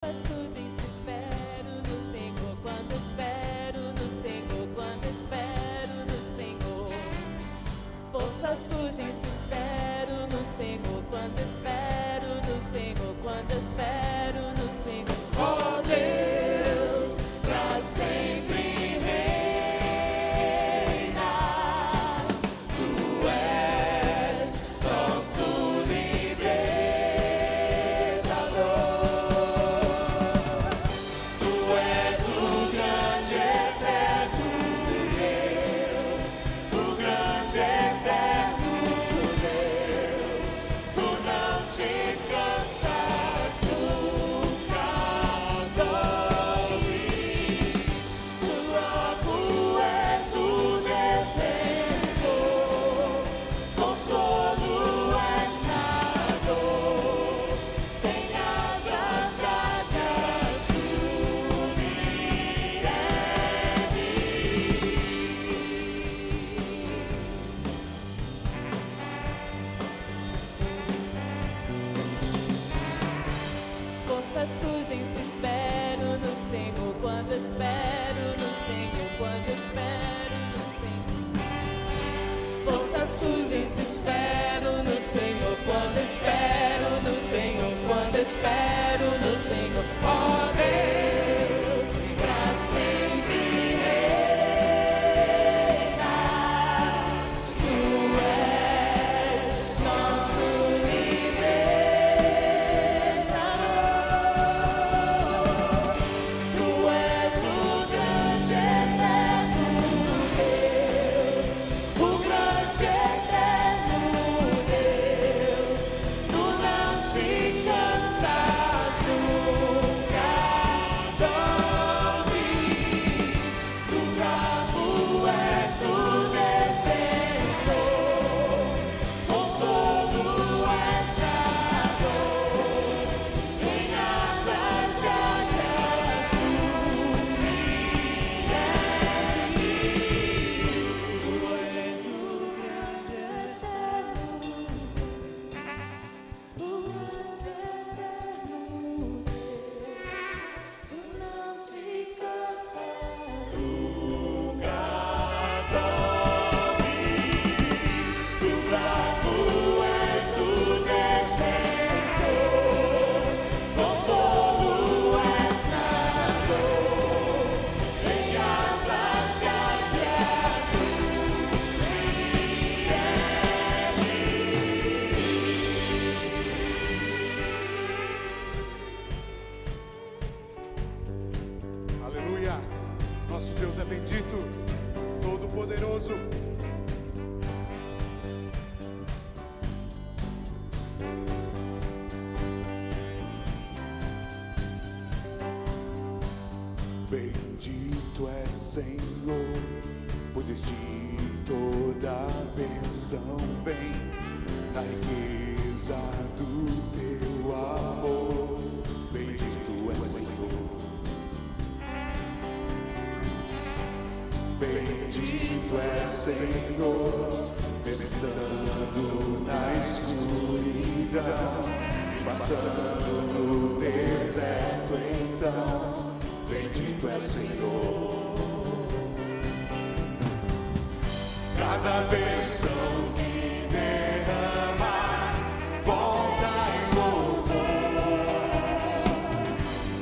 surgem, se espero no Senhor, quando espero no Senhor, quando espero no Senhor. Forças surgem, se espero no Senhor, quando espero no Senhor, quando espero no Senhor. Oh Deus, pra sempre reinas, Tu és nosso libertador. Tu és o grande eterno Deus, o grande eterno Deus. Tu não te cansas nunca, dormes. Tu logo és o defensor, consolo és na dor. Tem asas chagas, tu me ergues. Forças surgem, se espero no Senhor, quando espero no Senhor, quando espero no Senhor. Forças surgem, se espero no Senhor, quando espero no Senhor, quando espero no Senhor. Ó Deus, pra sempre reinas, Tu és nosso libertador. Tu és o grande eterno Deus, o grande eterno Deus. Tu não te cansas nunca, dormes. Tu bravo és o defensor, consolo és na dor. Em asas chagas tu me ergues. Tu és o grande eterno Deus, o grande eterno Deus. Tu não te cansas nunca, dormes. Tu bravo és o defensor, consolo és na dor. Em asas chagas tu me Aleluia! Nosso Deus é bendito, todo-poderoso. Bendito é Senhor, pois de toda bênção vem na riqueza do teu amor. Bendito é Senhor. Bendito é Senhor, mesmo estando na escuridão, passando no deserto, então, bendito é Senhor. Cada bênção que derramas, volta em louvor.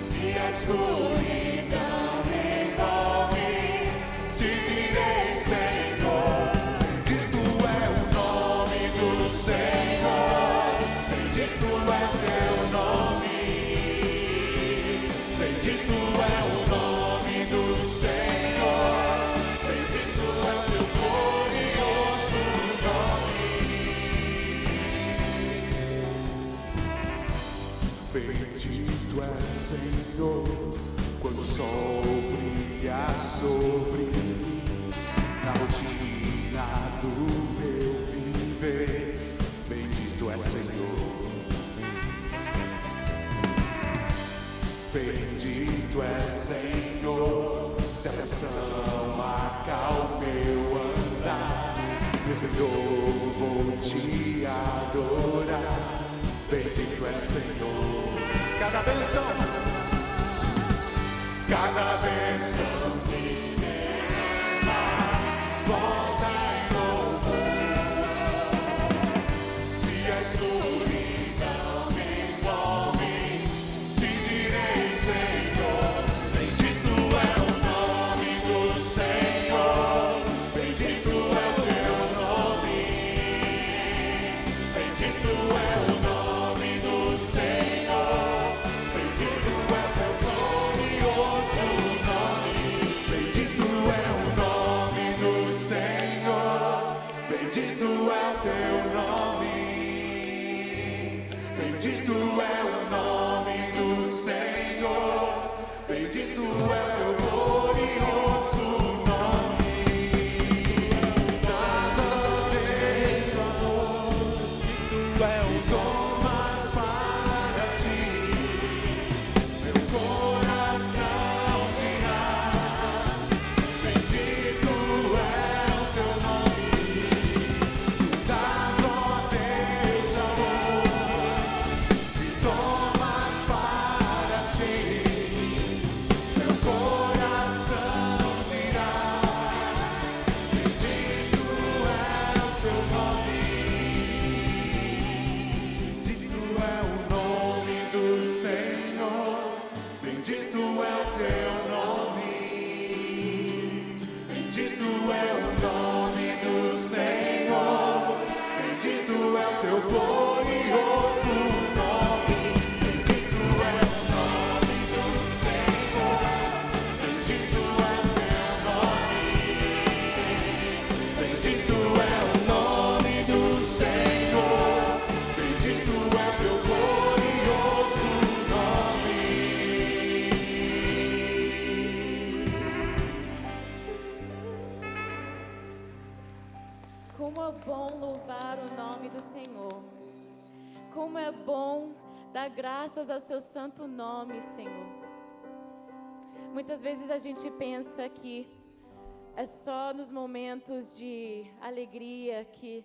Se a escuridão me envolves, te direi, Senhor, bendito é o nome do Senhor, bendito é teu nome, bendito é o nome do Senhor, bendito é o teu glorioso nome. Bendito é Senhor, quando o sol brilha sobre mim, na rotina do meu viver. Bendito é Senhor. Bendito é Senhor, se a pressão acalma meu andar, mesmo eu vou te adorar. Bendito é Senhor. Cada bênção Como é bom louvar o nome do Senhor. Como é bom dar graças ao seu santo nome, Senhor. Muitas vezes a gente pensa que é só nos momentos de alegria que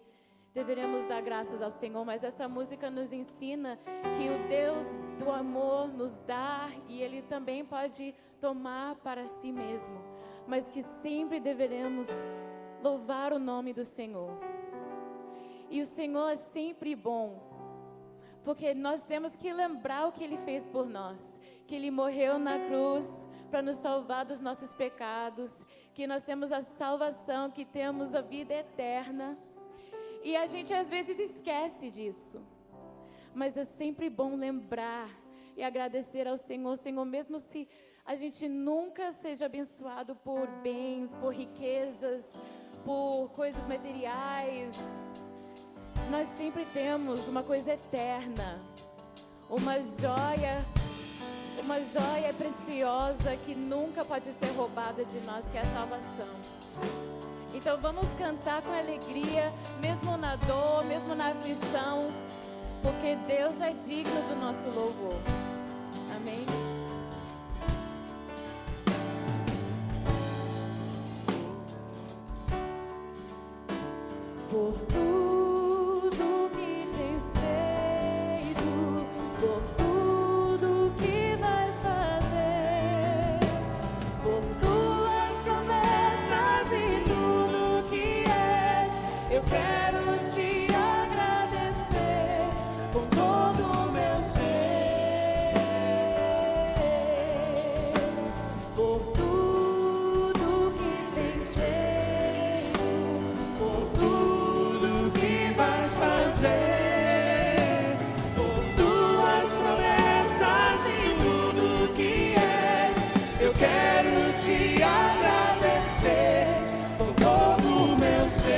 deveremos dar graças ao Senhor, mas essa música nos ensina que o Deus do amor nos dá e Ele também pode tomar para si mesmo, mas que sempre deveremos louvar o nome do Senhor. E o Senhor é sempre bom, porque nós temos que lembrar o que Ele fez por nós, que Ele morreu na cruz para nos salvar dos nossos pecados, que nós temos a salvação, que temos a vida eterna. E a gente às vezes esquece disso, mas é sempre bom lembrar e agradecer ao Senhor. Senhor, mesmo se a gente nunca seja abençoado por bens, por riquezas, por coisas materiais, nós sempre temos uma coisa eterna, uma joia preciosa que nunca pode ser roubada de nós, que é a salvação. Então vamos cantar com alegria, mesmo na dor, mesmo na aflição, porque Deus é digno do nosso louvor. Amém? Por tudo que tens feito, por tudo que vais fazer, por tuas promessas e tudo que és, eu quero te agradecer com todo o meu ser. Por tudo que tens feito, por tudo que vais fazer, por tuas promessas e tudo que és, eu quero te agradecer com todo o meu ser.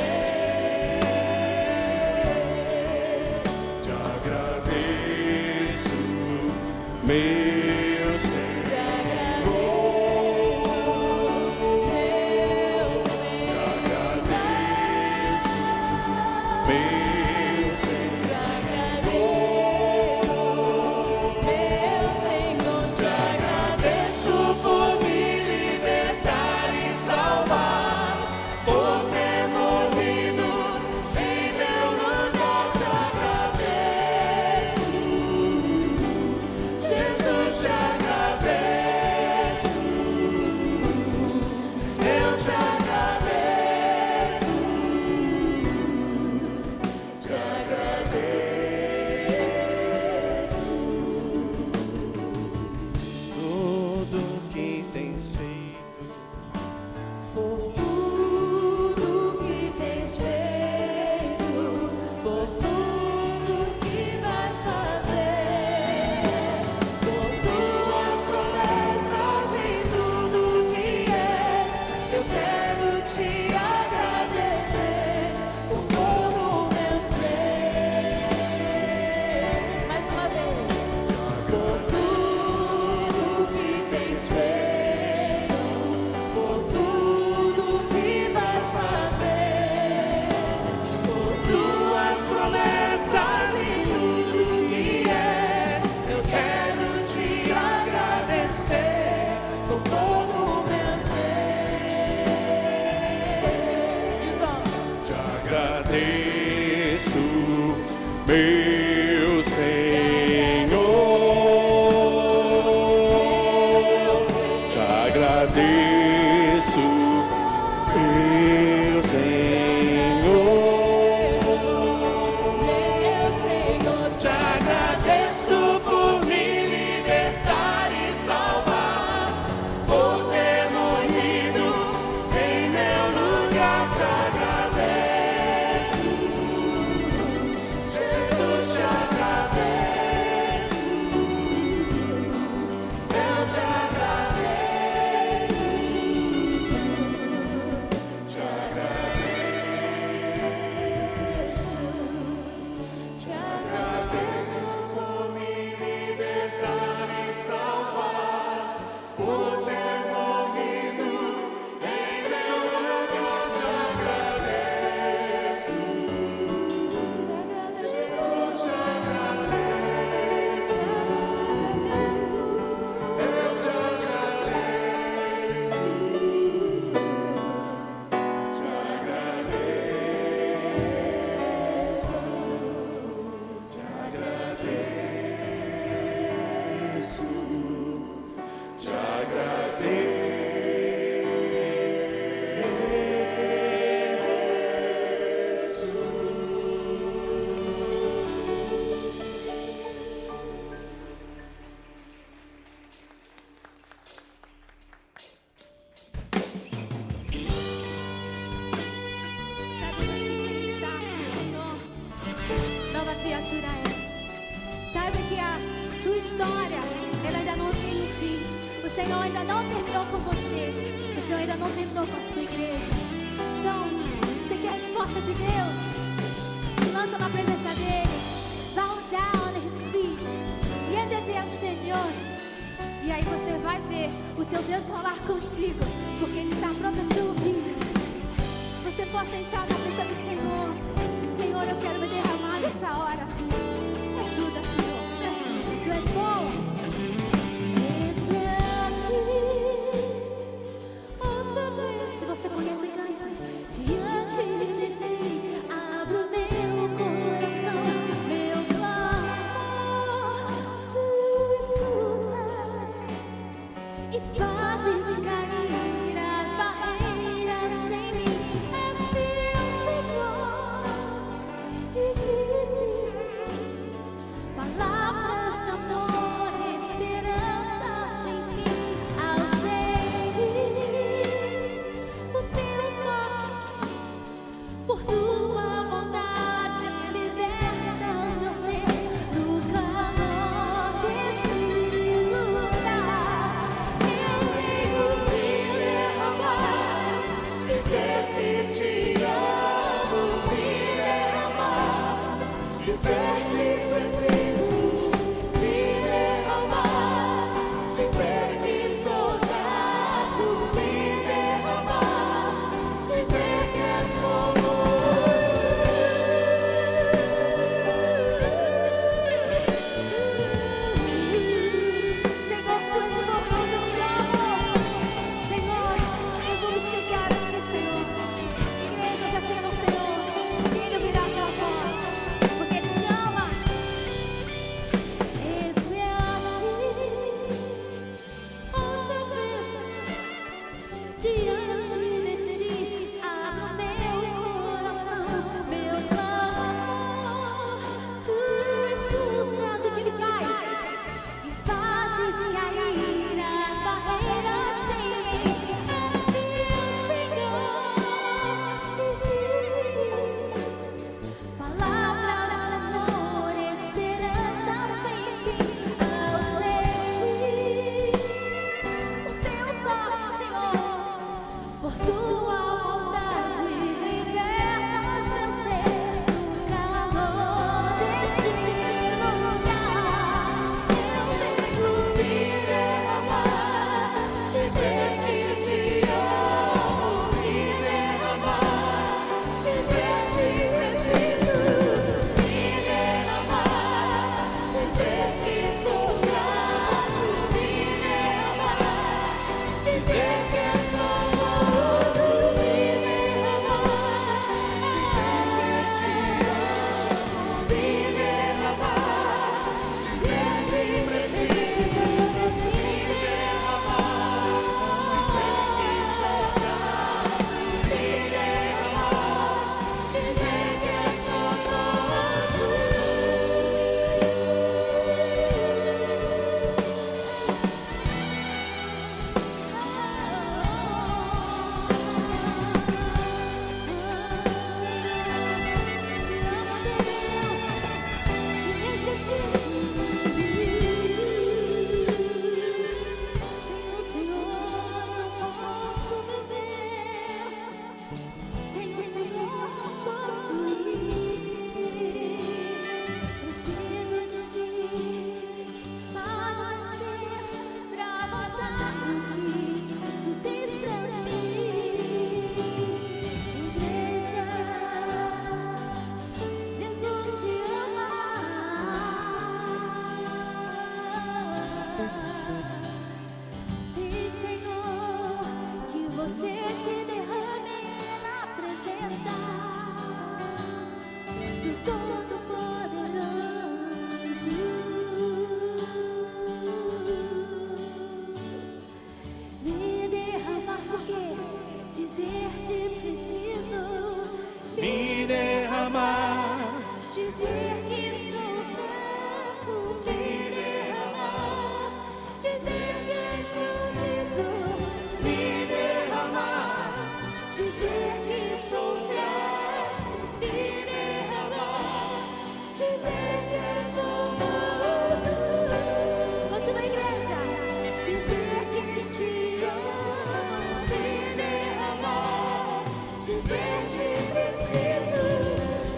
Te agradeço, meu Senhor. Meu Senhor, te agradeço, meu Senhor, te agradeço por me libertar e salvar, por ter morrido em meu lugar, te agradeço. Jesus, história, ela ainda não tem um fim. O Senhor ainda não terminou com você. O Senhor ainda não terminou com a sua igreja. Então, você quer a resposta de Deus? Se lança na presença dele. Bow down at his feet. Rende-te ao Senhor. E aí você vai ver o teu Deus falar contigo, porque Ele está pronto a te ouvir. Você possa entrar na presença do Senhor. Senhor, eu quero me derramar nessa hora. Me ajuda, Senhor, me ajuda. Tu és bom. Outra vez. Se você conhece, canta. Diante de ti, abro meu coração, meu clamor. Tu escutas e fazes cair as barreiras em mim. És fiel, Senhor, e dizes palavras de amor, esperança sem fim. Ausente o teu toque, por tua bondade liberta os meus ser. No calor deste lugar, eu venho me derramar, Dizer que te amo, me derramar. Dizer que preciso, me derramar. Dizer que sou grato, me derramar. Dizer que és como Senhor, tu és famoso, eu te amo. Senhor, eu vou me chegar a ti, Senhor. Igreja, já chega no Senhor. E Ele ouvirá a tua voz, porque Ele te ama. Eis-me aqui, outra vez, diante de ti, abro meu coração, meu clamor. Tu escutas o que Ele faz, e fazes cair as barreiras em mim. És fiel, Senhor, e dizes palavras de amor, esperança sem fim. Ausente o teu toque, Senhor, por te amo, me derramar, dizer te preciso,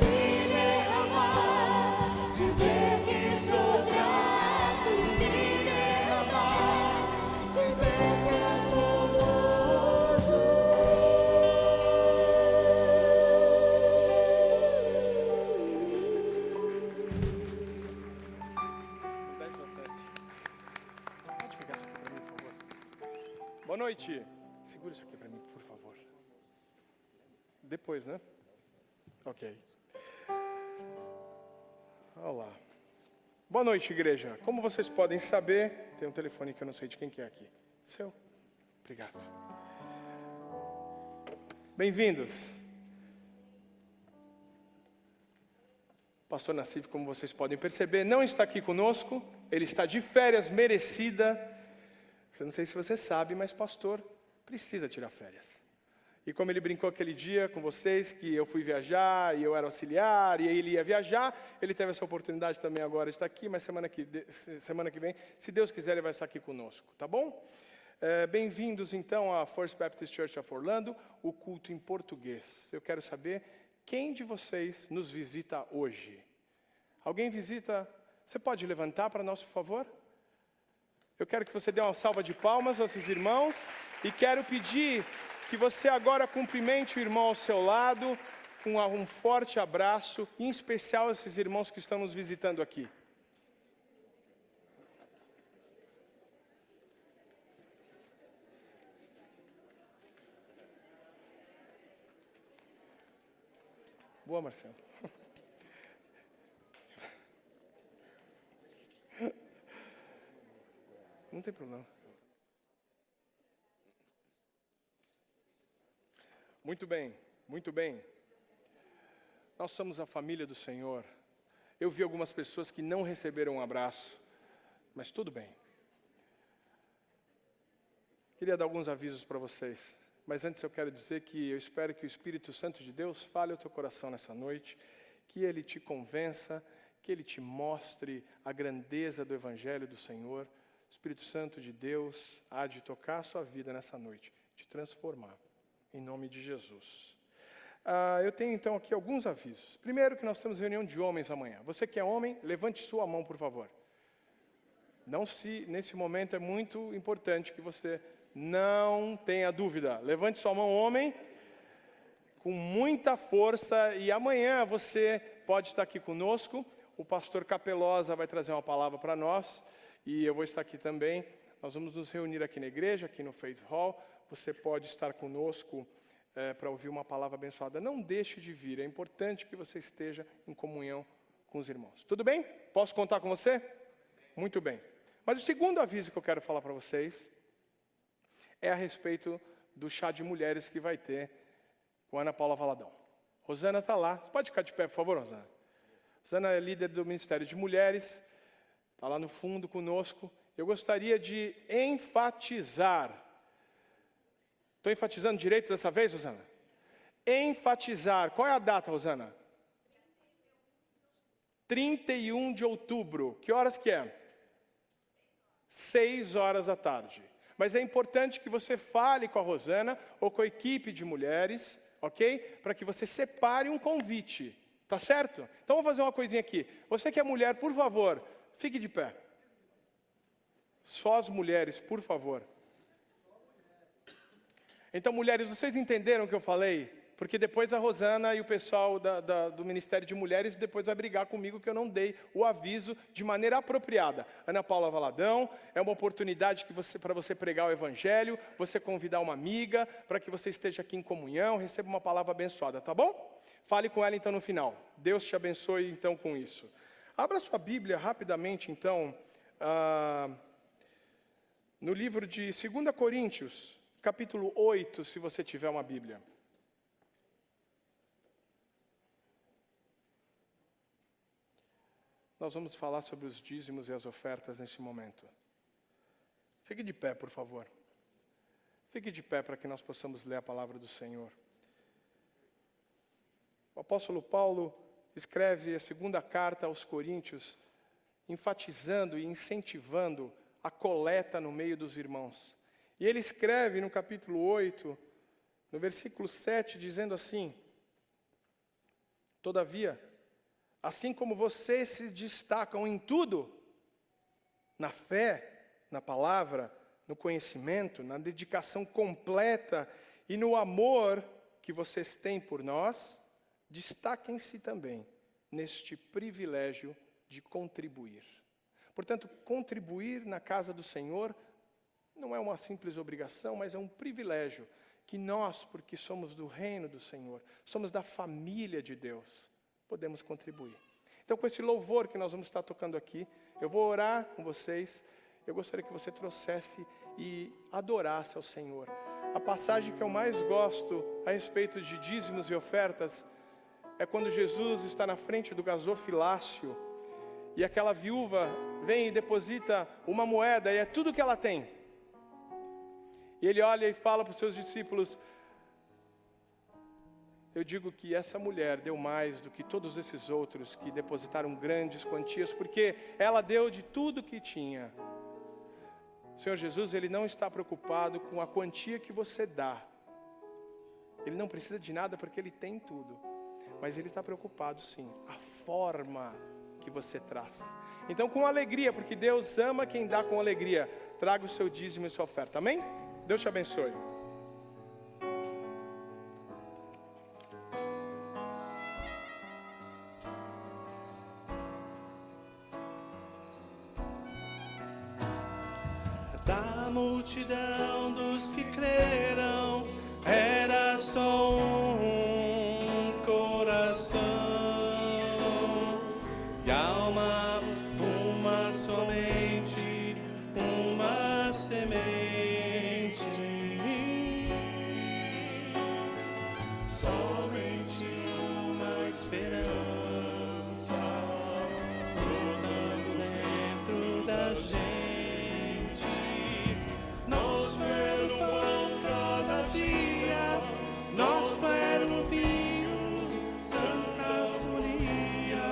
me derramar, dizer que sou grato, me derramar, dizer que és famoso. Pode pegar isso aqui para mim, por favor. Boa noite. Segura isso aqui para mim, por favor. Depois, né? Ok. Olá. Boa noite, igreja. Como vocês podem saber, tem um telefone que eu não sei de quem que é aqui. Seu? Obrigado. Bem-vindos. Pastor Nassif, como vocês podem perceber, não está aqui conosco. Ele está de férias merecida. Eu não sei se você sabe, mas pastor precisa tirar férias. E como ele brincou aquele dia com vocês, que eu fui viajar e eu era auxiliar, e ele ia viajar, ele teve essa oportunidade também agora de estar aqui, mas semana que vem, se Deus quiser, ele vai estar aqui conosco, tá bom? Bem-vindos então à First Baptist Church of Orlando, o culto em português. Eu quero saber quem de vocês nos visita hoje. Alguém visita? Você pode levantar para nós, por favor? Eu quero que você dê uma salva de palmas aos seus irmãos e quero pedir que você agora cumprimente o irmão ao seu lado com um forte abraço, em especial esses irmãos que estão nos visitando aqui. Boa, Marcelo. Não tem problema. Muito bem, muito bem. Nós somos a família do Senhor. Eu vi algumas pessoas que não receberam um abraço, mas tudo bem. Queria dar alguns avisos para vocês, mas antes eu quero dizer que eu espero que o Espírito Santo de Deus fale ao teu coração nessa noite, que Ele te convença, que Ele te mostre a grandeza do Evangelho do Senhor. O Espírito Santo de Deus há de tocar a sua vida nessa noite, te transformar. Em nome de Jesus. Eu tenho então aqui alguns avisos. Primeiro que nós temos reunião de homens amanhã. Você que é homem, levante sua mão, por favor. Nesse momento é muito importante que você não tenha dúvida. Levante sua mão, homem, com muita força. E amanhã você pode estar aqui conosco. O pastor Capelosa vai trazer uma palavra para nós. E eu vou estar aqui também. Nós vamos nos reunir aqui na igreja, aqui no Faith Hall. Você pode estar conosco para ouvir uma palavra abençoada. Não deixe de vir, é importante que você esteja em comunhão com os irmãos. Tudo bem? Posso contar com você? Muito bem. Mas o segundo aviso que eu quero falar para vocês é a respeito do chá de mulheres que vai ter com a Ana Paula Valadão. Rosana está lá. Você pode ficar de pé, por favor, Rosana? Rosana é líder do Ministério de Mulheres, está lá no fundo conosco. Eu gostaria de enfatizar. Estou enfatizando direito dessa vez, Rosana? Enfatizar. Qual é a data, Rosana? 31 de outubro. Que horas que é? 6 horas da tarde. Mas é importante que você fale com a Rosana ou com a equipe de mulheres, ok? Para que você separe um convite. Tá certo? Então vamos fazer uma coisinha aqui. Você que é mulher, por favor, fique de pé. Só as mulheres, por favor. Então, mulheres, vocês entenderam o que eu falei? Porque depois a Rosana e o pessoal do Ministério de Mulheres depois vai brigar comigo que eu não dei o aviso de maneira apropriada. Ana Paula Valadão, é uma oportunidade para você pregar o Evangelho, você convidar uma amiga, para que você esteja aqui em comunhão, receba uma palavra abençoada, tá bom? Fale com ela então no final. Deus te abençoe então com isso. Abra sua Bíblia rapidamente então, no livro de 2 Coríntios, capítulo 8, se você tiver uma Bíblia. Nós vamos falar sobre os dízimos e as ofertas nesse momento. Fique de pé, por favor. Fique de pé para que nós possamos ler a palavra do Senhor. O apóstolo Paulo escreve a segunda carta aos Coríntios, enfatizando e incentivando a coleta no meio dos irmãos. E ele escreve no capítulo 8, no versículo 7, dizendo assim: todavia, assim como vocês se destacam em tudo, na fé, na palavra, no conhecimento, na dedicação completa e no amor que vocês têm por nós, destaquem-se também neste privilégio de contribuir. Portanto, contribuir na casa do Senhor não é uma simples obrigação, mas é um privilégio que nós, porque somos do reino do Senhor, somos da família de Deus, podemos contribuir. Então, com esse louvor que nós vamos estar tocando aqui, eu vou orar com vocês. Eu gostaria que você trouxesse e adorasse ao Senhor. A passagem que eu mais gosto a respeito de dízimos e ofertas é quando Jesus está na frente do gasofilácio e aquela viúva vem e deposita uma moeda e é tudo que ela tem. E ele olha e fala para os seus discípulos: eu digo que essa mulher deu mais do que todos esses outros que depositaram grandes quantias, porque ela deu de tudo que tinha. O Senhor Jesus, Ele não está preocupado com a quantia que você dá. Ele não precisa de nada porque Ele tem tudo. Mas Ele está preocupado sim, a forma que você traz. Então, com alegria, porque Deus ama quem dá com alegria, traga o seu dízimo e sua oferta. Amém? Deus te abençoe. Da multidão dos que creram, era só um coração e alma, uma somente, uma semente. Somente uma esperança brotando dentro da gente. Nosso era o pão cada dia, nosso era o vinho, santa folia.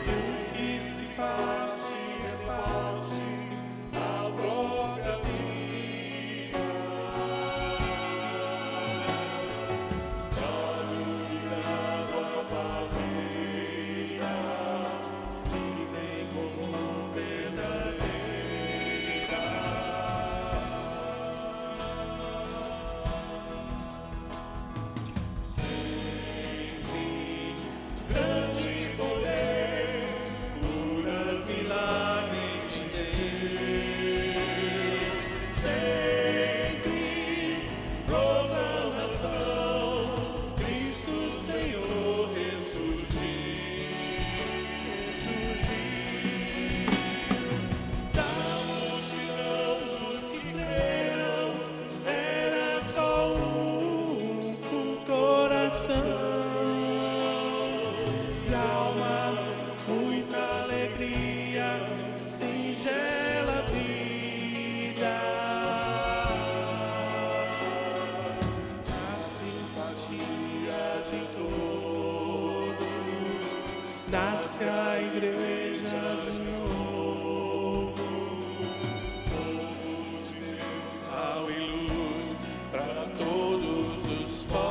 E o que se parte, reparte a própria vida. Água barreira, que nem como verdadeira. Grande poder, curas, milagres de Deus, sempre proclamação, Cristo Senhor ressurgiu, da multidão dos que creram, era só um coração. E alma, muita alegria, singela vida. A simpatia de todos, nasce a igreja de novo. Povo de Deus, sal e luz para todos os povos.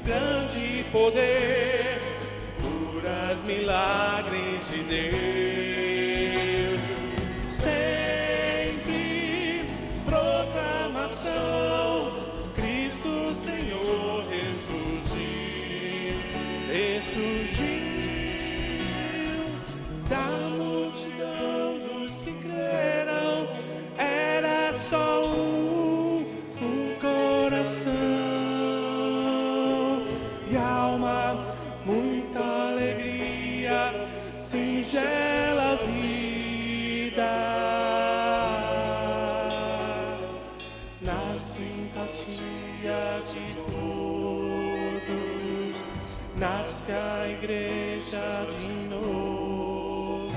Grande poder, curas, milagres de Deus, sempre proclamação, Cristo Senhor ressurgiu, da multidão dos que creram, era só um coração. E alma, muita alegria, singela vida. Na simpatia de todos, nasce a igreja de novo.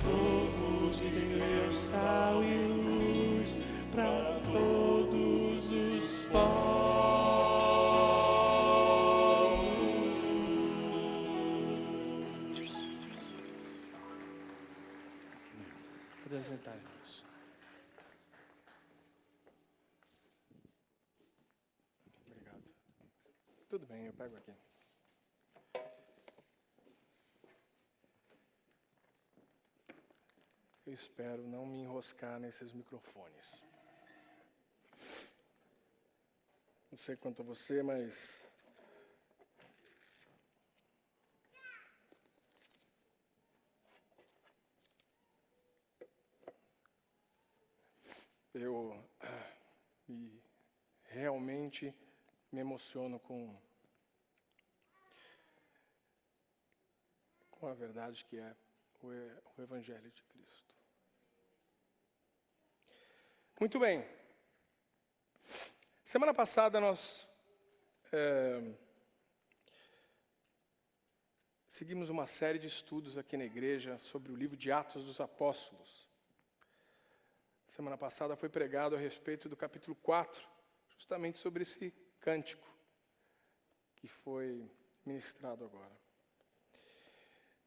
Povo de Deus, sal e luz para todos os povos. Podem sentar, irmãos. Obrigado. Tudo bem, eu pego aqui. Eu espero não me enroscar nesses microfones. Não sei quanto a você, mas eu realmente me emociono com a verdade que é o Evangelho de Cristo. Muito bem. Semana passada nós seguimos uma série de estudos aqui na igreja sobre o livro de Atos dos Apóstolos. Semana passada foi pregado a respeito do capítulo 4, justamente sobre esse cântico que foi ministrado agora.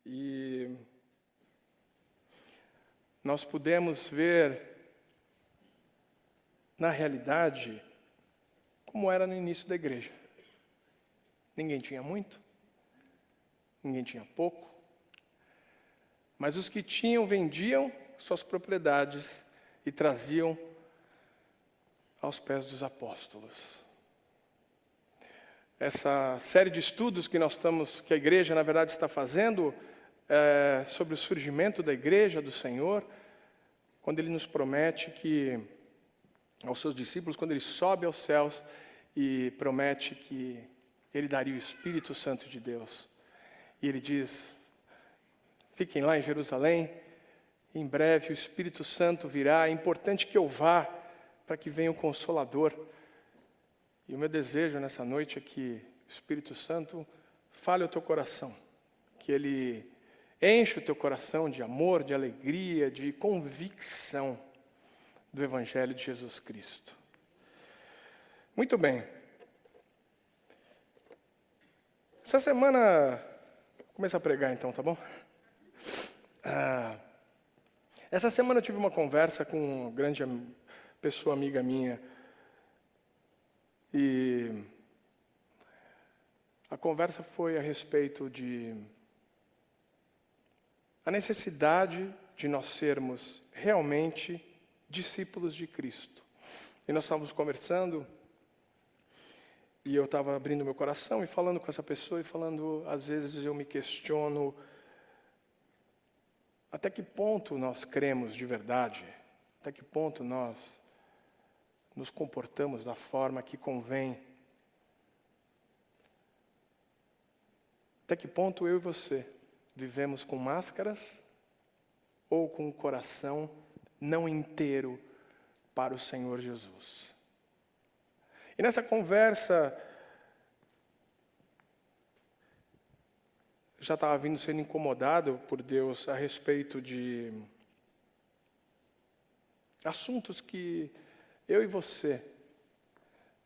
E nós pudemos ver, na realidade, como era no início da igreja. Ninguém tinha muito, ninguém tinha pouco, mas os que tinham vendiam suas propriedades e traziam aos pés dos apóstolos. Essa série de estudos que que a igreja, na verdade, está fazendo sobre o surgimento da igreja do Senhor, quando Ele nos promete que, aos seus discípulos, quando Ele sobe aos céus e promete que Ele daria o Espírito Santo de Deus. E Ele diz, fiquem lá em Jerusalém, em breve o Espírito Santo virá, é importante que eu vá para que venha o Consolador. E o meu desejo nessa noite é que o Espírito Santo fale ao teu coração, que Ele enche o teu coração de amor, de alegria, de convicção do Evangelho de Jesus Cristo. Muito bem. Essa semana, vou começar a pregar então, tá bom? Essa semana eu tive uma conversa com uma grande pessoa amiga minha. E a conversa foi a respeito a necessidade de nós sermos realmente discípulos de Cristo. E nós estávamos conversando, e eu estava abrindo meu coração e falando com essa pessoa, e falando, às vezes eu me questiono, até que ponto nós cremos de verdade? Até que ponto nós nos comportamos da forma que convém? Até que ponto eu e você vivemos com máscaras ou com o coração não inteiro para o Senhor Jesus? E nessa conversa, já estava sendo incomodado por Deus a respeito de assuntos que eu e você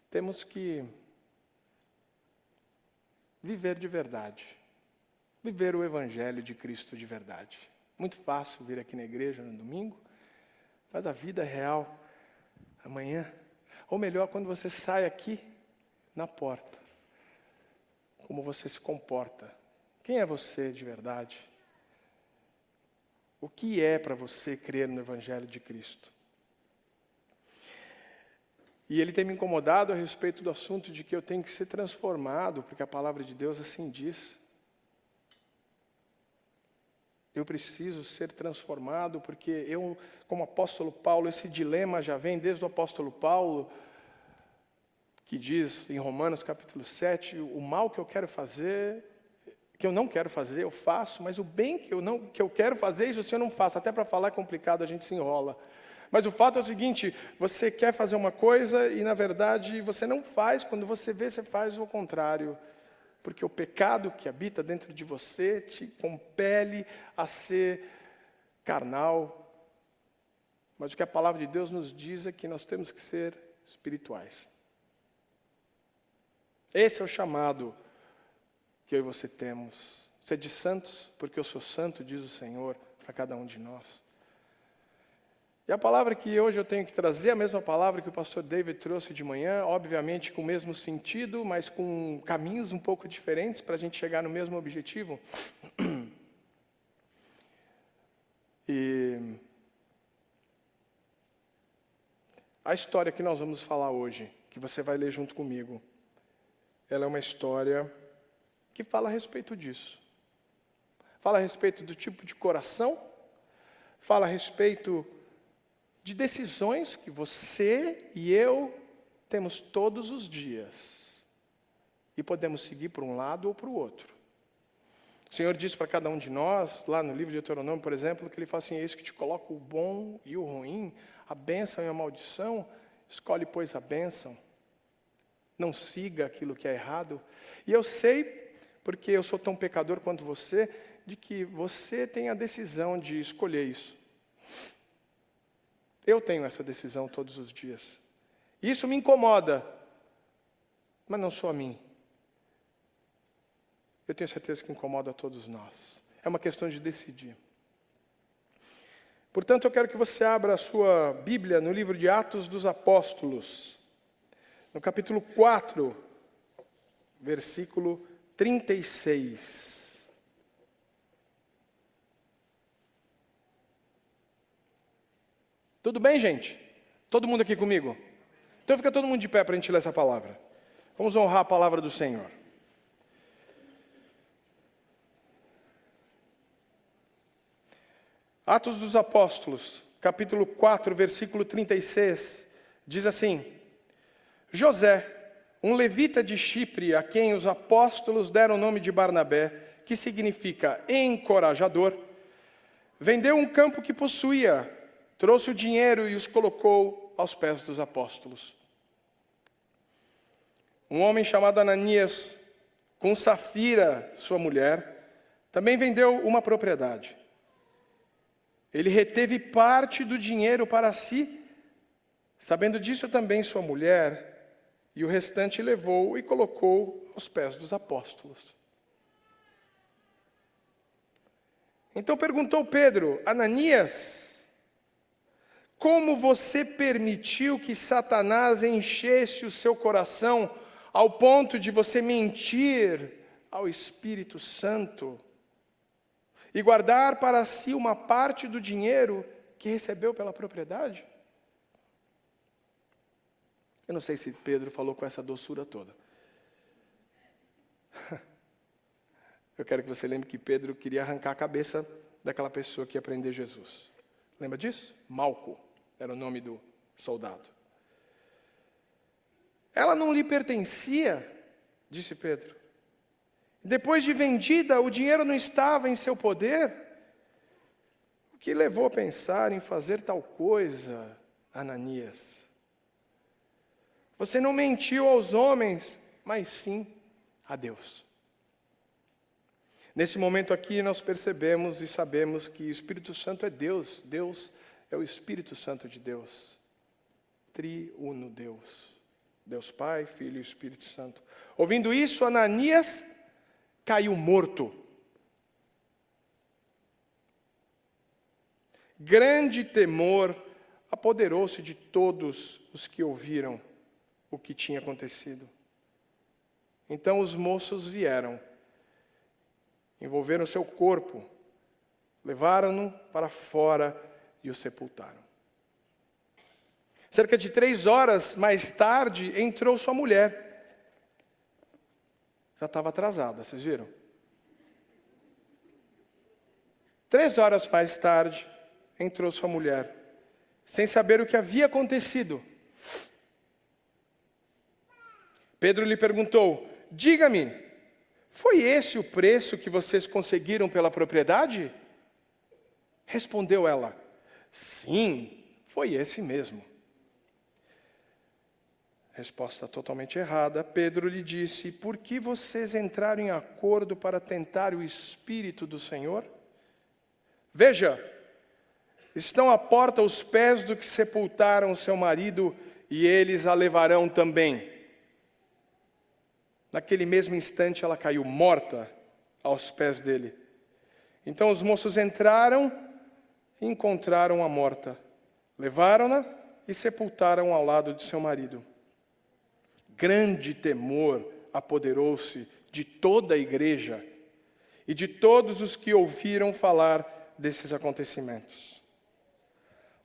temos que viver de verdade. Viver o Evangelho de Cristo de verdade. Muito fácil vir aqui na igreja no domingo, mas a vida real, amanhã, ou melhor, quando você sai aqui na porta, como você se comporta. Quem é você de verdade? O que é para você crer no Evangelho de Cristo? E ele tem me incomodado a respeito do assunto de que eu tenho que ser transformado, porque a palavra de Deus assim diz. Eu preciso ser transformado, porque eu, como apóstolo Paulo, esse dilema já vem desde o apóstolo Paulo, que diz em Romanos capítulo 7, o mal que eu quero fazer, que eu não quero fazer, eu faço, mas o bem que eu quero fazer, isso eu não faço. Até para falar é complicado, a gente se enrola. Mas o fato é o seguinte, você quer fazer uma coisa e, na verdade, você não faz. Quando você vê, você faz o contrário. Porque o pecado que habita dentro de você te compele a ser carnal. Mas o que a palavra de Deus nos diz é que nós temos que ser espirituais. Esse é o chamado que eu e você temos. Sede santos, porque eu sou santo, diz o Senhor, para cada um de nós. E a palavra que hoje eu tenho que trazer, a mesma palavra que o pastor David trouxe de manhã, obviamente com o mesmo sentido, mas com caminhos um pouco diferentes para a gente chegar no mesmo objetivo. E a história que nós vamos falar hoje, que você vai ler junto comigo, ela é uma história que fala a respeito disso. Fala a respeito do tipo de coração, fala a respeito de decisões que você e eu temos todos os dias. E podemos seguir para um lado ou para o outro. O Senhor diz para cada um de nós, lá no livro de Deuteronômio, por exemplo, que Ele fala assim: eis que te coloco o bom e o ruim, a bênção e a maldição, escolhe, pois, a bênção. Não siga aquilo que é errado. E eu sei, porque eu sou tão pecador quanto você, de que você tem a decisão de escolher isso. Eu tenho essa decisão todos os dias. Isso me incomoda, mas não só a mim. Eu tenho certeza que incomoda a todos nós. É uma questão de decidir. Portanto, eu quero que você abra a sua Bíblia no livro de Atos dos Apóstolos, no capítulo 4, versículo 36. Tudo bem, gente? Todo mundo aqui comigo? Então fica todo mundo de pé para a gente ler essa palavra. Vamos honrar a palavra do Senhor. Atos dos Apóstolos, capítulo 4, versículo 36, diz assim: José, um levita de Chipre, a quem os apóstolos deram o nome de Barnabé, que significa encorajador, vendeu um campo que possuía, trouxe o dinheiro e os colocou aos pés dos apóstolos. Um homem chamado Ananias, com Safira, sua mulher, também vendeu uma propriedade. Ele reteve parte do dinheiro para si, sabendo disso também sua mulher, e o restante levou e colocou aos pés dos apóstolos. Então perguntou Pedro: Ananias, como você permitiu que Satanás enchesse o seu coração ao ponto de você mentir ao Espírito Santo e guardar para si uma parte do dinheiro que recebeu pela propriedade? Eu não sei se Pedro falou com essa doçura toda. Eu quero que você lembre que Pedro queria arrancar a cabeça daquela pessoa que ia prender Jesus. Lembra disso? Malco era o nome do soldado. Ela não lhe pertencia, disse Pedro. Depois de vendida, o dinheiro não estava em seu poder. O que levou a pensar em fazer tal coisa, Ananias? Você não mentiu aos homens, mas sim a Deus. Nesse momento aqui nós percebemos e sabemos que o Espírito Santo é Deus. Deus é o Espírito Santo de Deus. Triuno Deus. Deus Pai, Filho e Espírito Santo. Ouvindo isso, Ananias caiu morto. Grande temor apoderou-se de todos os que ouviram o que tinha acontecido. Então os moços vieram, envolveram seu corpo, levaram-no para fora e o sepultaram. Cerca de 3 horas mais tarde, entrou sua mulher. Já estava atrasada, vocês viram? 3 horas mais tarde, entrou sua mulher, sem saber o que havia acontecido. Pedro lhe perguntou: diga-me, foi esse o preço que vocês conseguiram pela propriedade? Respondeu ela: sim, foi esse mesmo. Resposta totalmente errada. Pedro lhe disse: por que vocês entraram em acordo para tentar o Espírito do Senhor? Veja, estão à porta os pés do que sepultaram seu marido, e eles a levarão também. Naquele mesmo instante ela caiu morta aos pés dele. Então os moços entraram e encontraram-a morta, Levaram-na e sepultaram ao lado de seu marido. Grande temor apoderou-se de toda a igreja e de todos os que ouviram falar desses acontecimentos.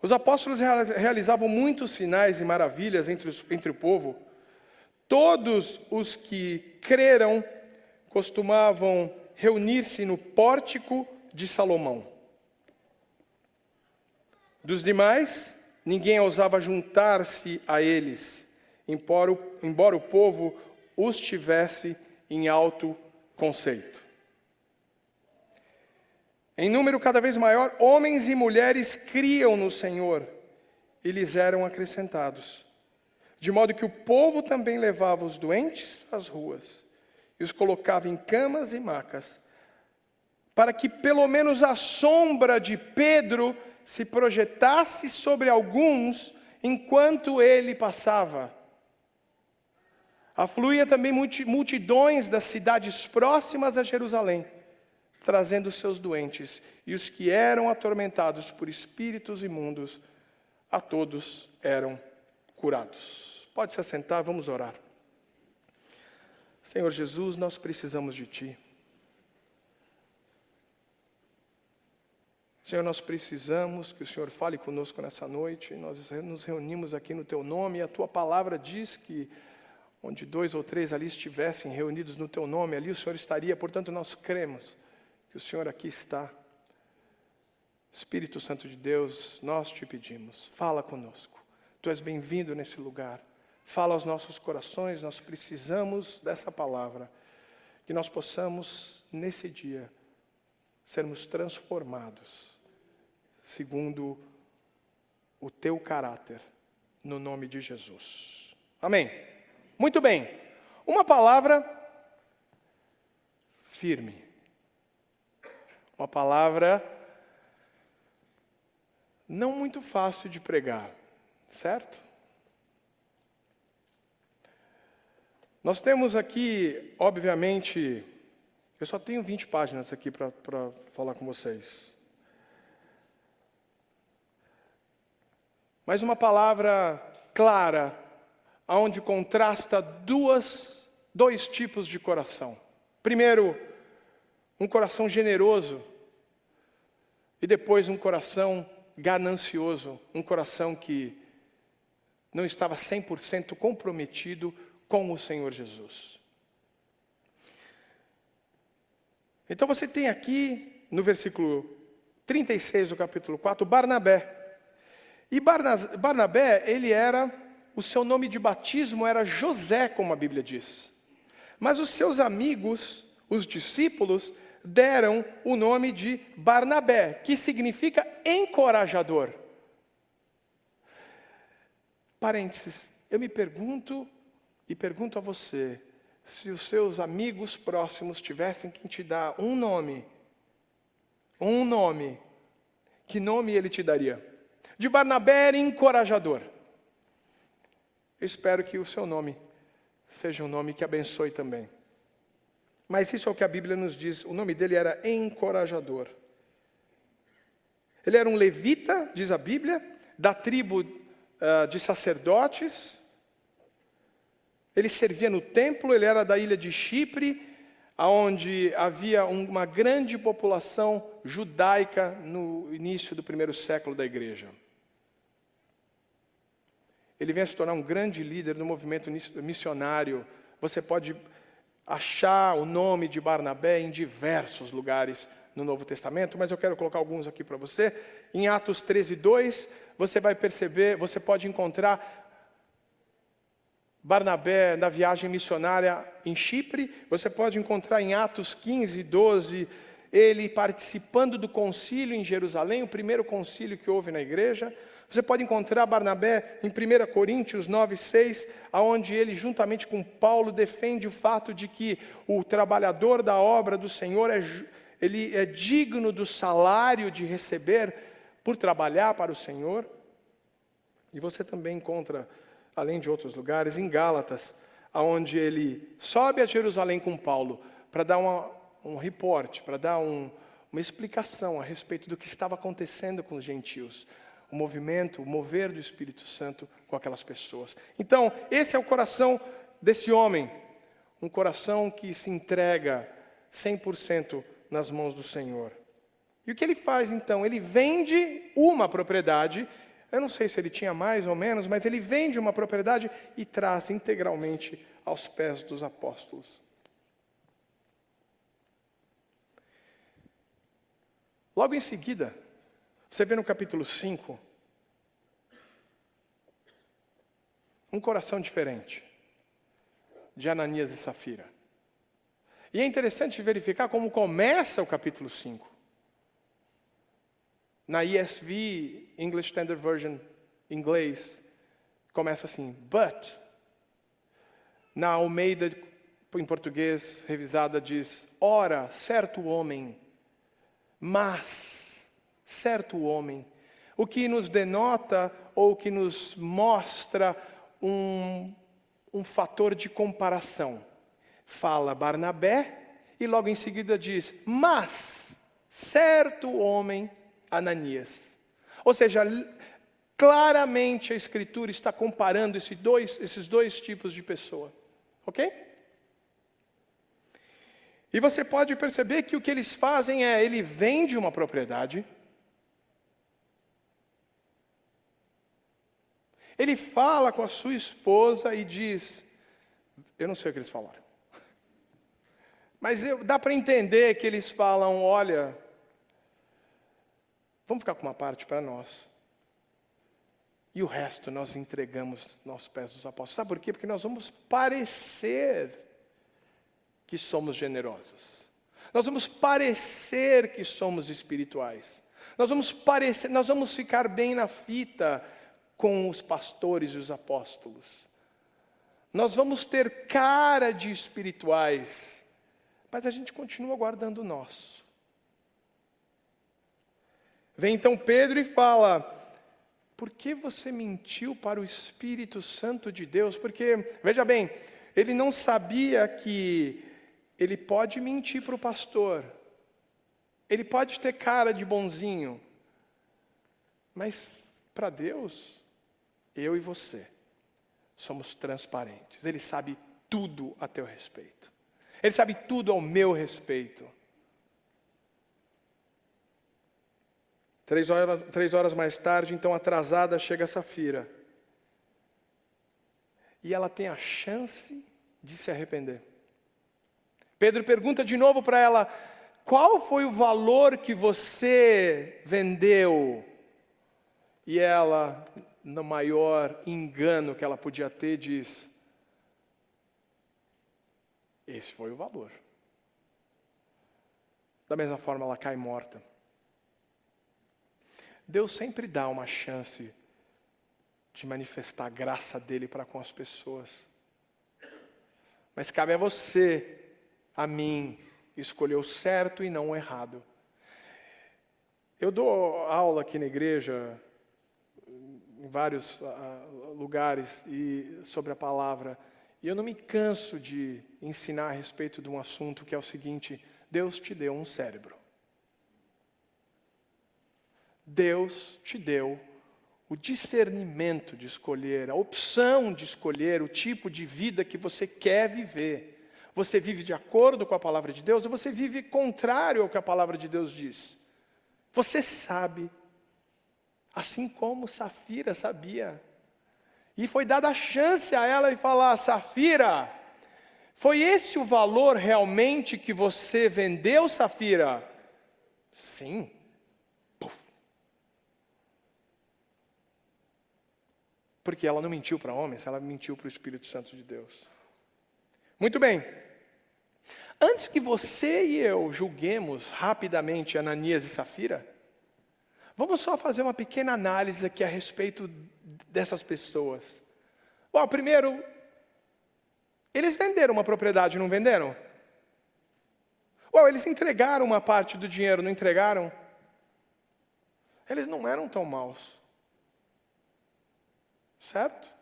Os apóstolos realizavam muitos sinais e maravilhas entre o povo. Todos os que creram costumavam reunir-se no pórtico de Salomão. Dos demais, ninguém ousava juntar-se a eles, embora o povo os tivesse em alto conceito. Em número cada vez maior, homens e mulheres criam no Senhor e lhes eram acrescentados. De modo que o povo também levava os doentes às ruas e os colocava em camas e macas, para que pelo menos a sombra de Pedro se projetasse sobre alguns enquanto ele passava. Afluía também multidões das cidades próximas a Jerusalém, trazendo seus doentes, e os que eram atormentados por espíritos imundos, a todos eram curados. Pode se assentar, vamos orar. Senhor Jesus, nós precisamos de Ti. Senhor, nós precisamos que o Senhor fale conosco nessa noite. Nós nos reunimos aqui no Teu nome, e a Tua palavra diz que onde 2 ou 3 ali estivessem reunidos no Teu nome, ali o Senhor estaria. Portanto, nós cremos que o Senhor aqui está. Espírito Santo de Deus, nós te pedimos, fala conosco. Tu és bem-vindo nesse lugar. Fala aos nossos corações, nós precisamos dessa palavra. Que nós possamos, nesse dia, sermos transformados, segundo o Teu caráter, no nome de Jesus. Amém. Muito bem. Uma palavra firme. Uma palavra não muito fácil de pregar, certo? Nós temos aqui, obviamente, eu só tenho 20 páginas aqui para falar com vocês. Mas uma palavra clara, onde contrasta dois tipos de coração. Primeiro, um coração generoso, e depois um coração ganancioso, um coração que não estava 100% comprometido com o Senhor Jesus. Então você tem aqui, no versículo 36 do capítulo 4, Barnabé. E Barnabé, o seu nome de batismo era José, como a Bíblia diz. Mas os seus amigos, os discípulos, deram o nome de Barnabé, que significa encorajador. Parênteses, eu me pergunto e pergunto a você, se os seus amigos próximos tivessem que te dar um nome, que nome ele te daria? De Barnabé era encorajador. Eu espero que o seu nome seja um nome que abençoe também. Mas isso é o que a Bíblia nos diz, o nome dele era encorajador. Ele era um levita, diz a Bíblia, da tribo de sacerdotes. Ele servia no templo, ele era da ilha de Chipre, onde havia uma grande população judaica no início do primeiro século da igreja. Ele vem a se tornar um grande líder no movimento missionário. Você pode achar o nome de Barnabé em diversos lugares no Novo Testamento, mas eu quero colocar alguns aqui para você. Em Atos 13:2, você vai perceber, você pode encontrar Barnabé na viagem missionária em Chipre. Você pode encontrar em Atos 15:12, ele participando do concílio em Jerusalém, o primeiro concílio que houve na igreja. Você pode encontrar Barnabé em 1 Coríntios 9:6, onde ele, juntamente com Paulo, defende o fato de que o trabalhador da obra do Senhor ele é digno do salário de receber por trabalhar para o Senhor. E você também encontra, além de outros lugares, em Gálatas, onde ele sobe a Jerusalém com Paulo para dar um reporte, para dar uma explicação a respeito do que estava acontecendo com os gentios. o movimento, o mover do Espírito Santo com aquelas pessoas. Então, esse é o coração desse homem, um coração que se entrega 100% nas mãos do Senhor. E o que ele faz então? Ele vende uma propriedade, eu não sei se ele tinha mais ou menos, mas ele vende uma propriedade e traz integralmente aos pés dos apóstolos. Logo em seguida, você vê no capítulo 5, um coração diferente, de Ananias e Safira. E é interessante verificar como começa o capítulo 5. Na ESV, English Standard Version, inglês, começa assim, but. Na Almeida, em português, revisada, diz, ora, certo homem, mas, certo homem. O que nos denota, ou que nos mostra um fator de comparação. Fala Barnabé, e logo em seguida diz, mas, certo homem, Ananias. Ou seja, claramente a Escritura está comparando esses dois tipos de pessoa. Ok? E você pode perceber que o que eles fazem é, ele vende uma propriedade, ele fala com a sua esposa e diz, eu não sei o que eles falaram, mas dá para entender que eles falam, olha, vamos ficar com uma parte para nós. E o resto nós entregamos nos pés dos apóstolos. Sabe por quê? Porque nós vamos parecer que somos generosos. Nós vamos parecer que somos espirituais. Nós vamos ficar bem na fita com os pastores e os apóstolos. Nós vamos ter cara de espirituais, mas a gente continua guardando o nosso. Vem então Pedro e fala, por que você mentiu para o Espírito Santo de Deus? Porque, veja bem, ele não sabia que ele pode mentir para o pastor, ele pode ter cara de bonzinho, mas para Deus, eu e você, somos transparentes. Ele sabe tudo a teu respeito, ele sabe tudo ao meu respeito. 3 horas mais tarde, então atrasada, chega Safira. E ela tem a chance de se arrepender. Pedro pergunta de novo para ela, qual foi o valor que você vendeu? E ela, no maior engano que ela podia ter, diz, esse foi o valor. Da mesma forma, ela cai morta. Deus sempre dá uma chance de manifestar a graça dele para com as pessoas. Mas cabe a você, a mim, escolher o certo e não o errado. Eu dou aula aqui na igreja, em vários lugares, sobre a palavra. E eu não me canso de ensinar a respeito de um assunto que é o seguinte, Deus te deu um cérebro. Deus te deu o discernimento de escolher, a opção de escolher o tipo de vida que você quer viver. Você vive de acordo com a palavra de Deus ou você vive contrário ao que a palavra de Deus diz? Você sabe, assim como Safira sabia. E foi dada a chance a ela de falar, Safira, foi esse o valor realmente que você vendeu, Safira? Sim. Porque ela não mentiu para homens, ela mentiu para o Espírito Santo de Deus. Muito bem. Antes que você e eu julguemos rapidamente Ananias e Safira, vamos só fazer uma pequena análise aqui a respeito dessas pessoas. Bom, primeiro, eles venderam uma propriedade, não venderam? Bom, eles entregaram uma parte do dinheiro, não entregaram? Eles não eram tão maus. Certo?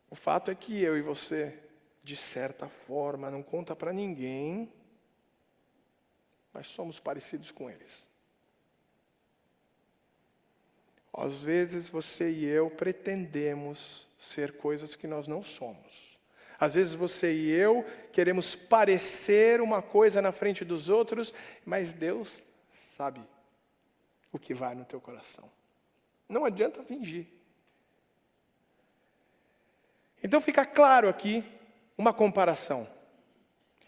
O fato é que eu e você, de certa forma, não conta para ninguém, mas somos parecidos com eles. Às vezes você e eu pretendemos ser coisas que nós não somos. Às vezes você e eu queremos parecer uma coisa na frente dos outros, mas Deus sabe o que vai no teu coração. Não adianta fingir. Então fica claro aqui uma comparação.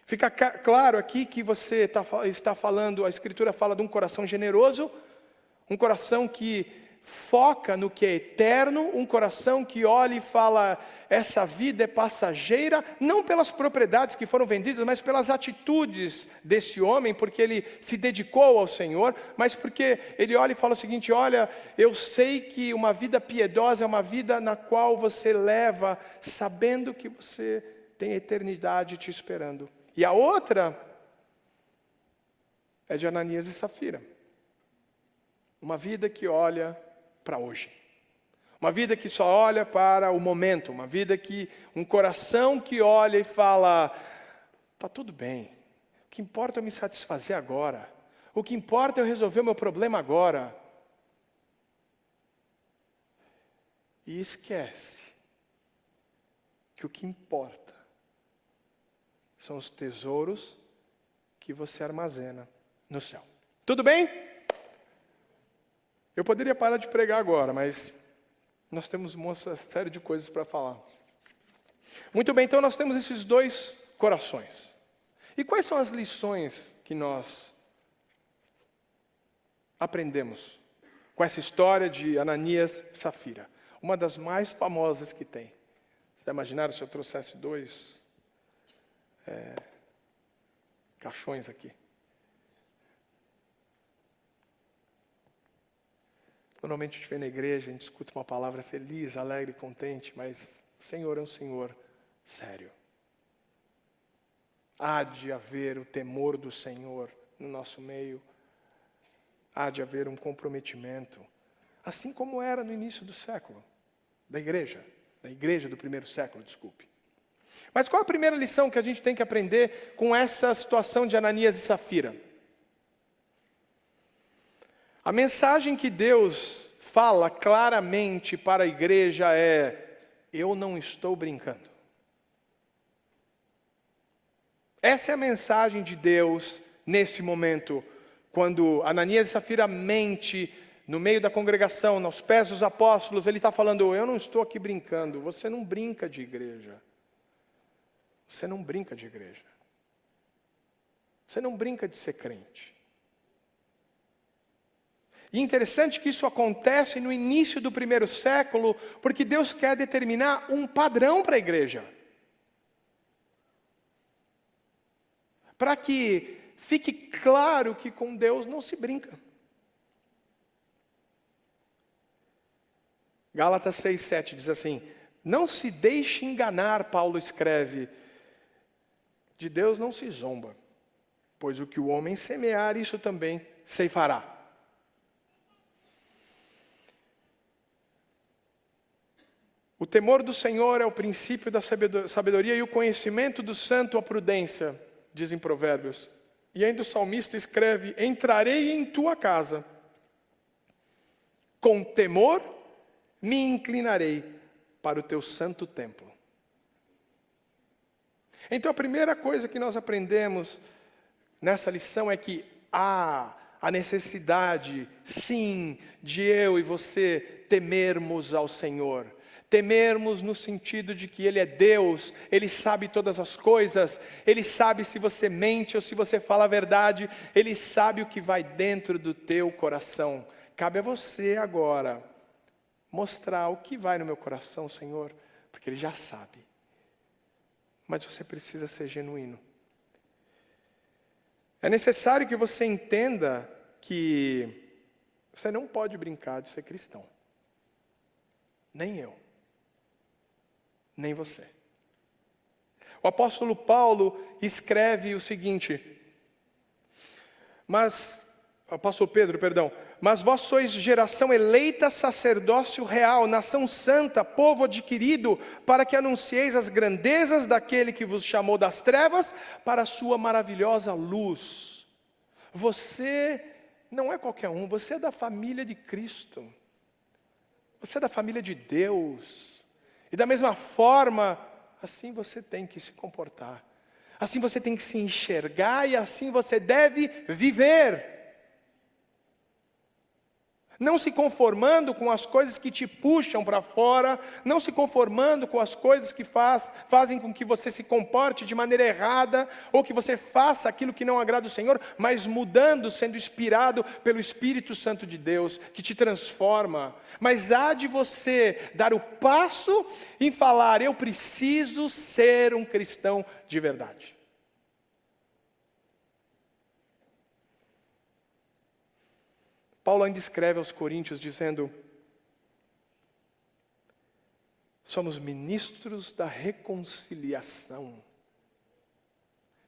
Fica claro aqui que você está falando, a Escritura fala de um coração generoso, um coração que foca no que é eterno, um coração que olha e fala, essa vida é passageira, não pelas propriedades que foram vendidas, mas pelas atitudes desse homem, porque ele se dedicou ao Senhor, mas porque ele olha e fala o seguinte, olha, eu sei que uma vida piedosa é uma vida na qual você leva, sabendo que você tem a eternidade te esperando. E a outra é de Ananias e Safira. Uma vida que olha para hoje. Uma vida que só olha para o momento. Uma vida que, um coração que olha e fala, está tudo bem. O que importa é eu me satisfazer agora. O que importa é eu resolver o meu problema agora. E esquece que o que importa são os tesouros que você armazena no céu. Tudo bem? Eu poderia parar de pregar agora, mas nós temos uma série de coisas para falar. Muito bem, então nós temos esses dois corações. E quais são as lições que nós aprendemos com essa história de Ananias e Safira? Uma das mais famosas que tem. Vocês imaginaram se eu trouxesse dois caixões aqui? Normalmente a gente vem na igreja, a gente escuta uma palavra feliz, alegre, contente, mas o Senhor é um Senhor sério. Há de haver o temor do Senhor no nosso meio. Há de haver um comprometimento. Assim como era no início do século, da igreja do primeiro século, desculpe. Mas qual a primeira lição que a gente tem que aprender com essa situação de Ananias e Safira? A mensagem que Deus fala claramente para a igreja é, eu não estou brincando. Essa é a mensagem de Deus nesse momento, quando Ananias e Safira mente no meio da congregação, nos pés dos apóstolos, ele está falando, eu não estou aqui brincando, você não brinca de igreja. Você não brinca de igreja. Você não brinca de ser crente. E interessante que isso acontece no início do primeiro século, porque Deus quer determinar um padrão para a igreja. Para que fique claro que com Deus não se brinca. Gálatas 6:7 diz assim, não se deixe enganar, Paulo escreve, de Deus não se zomba, pois o que o homem semear, isso também ceifará. O temor do Senhor é o princípio da sabedoria e o conhecimento do santo a prudência, dizem Provérbios. E ainda o salmista escreve, entrarei em tua casa, com temor me inclinarei para o teu santo templo. Então a primeira coisa que nós aprendemos nessa lição é que há a necessidade, sim, de eu e você temermos ao Senhor. Temermos no sentido de que Ele é Deus, Ele sabe todas as coisas, Ele sabe se você mente ou se você fala a verdade, Ele sabe o que vai dentro do teu coração. Cabe a você agora mostrar o que vai no meu coração, Senhor, porque Ele já sabe. Mas você precisa ser genuíno. É necessário que você entenda que você não pode brincar de ser cristão. Nem eu. Nem você. O apóstolo Paulo escreve o seguinte, apóstolo Pedro, perdão, mas vós sois geração eleita, sacerdócio real, nação santa, povo adquirido, para que anuncieis as grandezas daquele que vos chamou das trevas para a sua maravilhosa luz. Você não é qualquer um, você é da família de Cristo. Você é da família de Deus. E da mesma forma, assim você tem que se comportar. Assim você tem que se enxergar e assim você deve viver. Não se conformando com as coisas que te puxam para fora, não se conformando com as coisas que fazem com que você se comporte de maneira errada, ou que você faça aquilo que não agrada o Senhor, mas mudando, sendo inspirado pelo Espírito Santo de Deus, que te transforma. Mas há de você dar o passo em falar: eu preciso ser um cristão de verdade. Paulo ainda escreve aos Coríntios dizendo: somos ministros da reconciliação.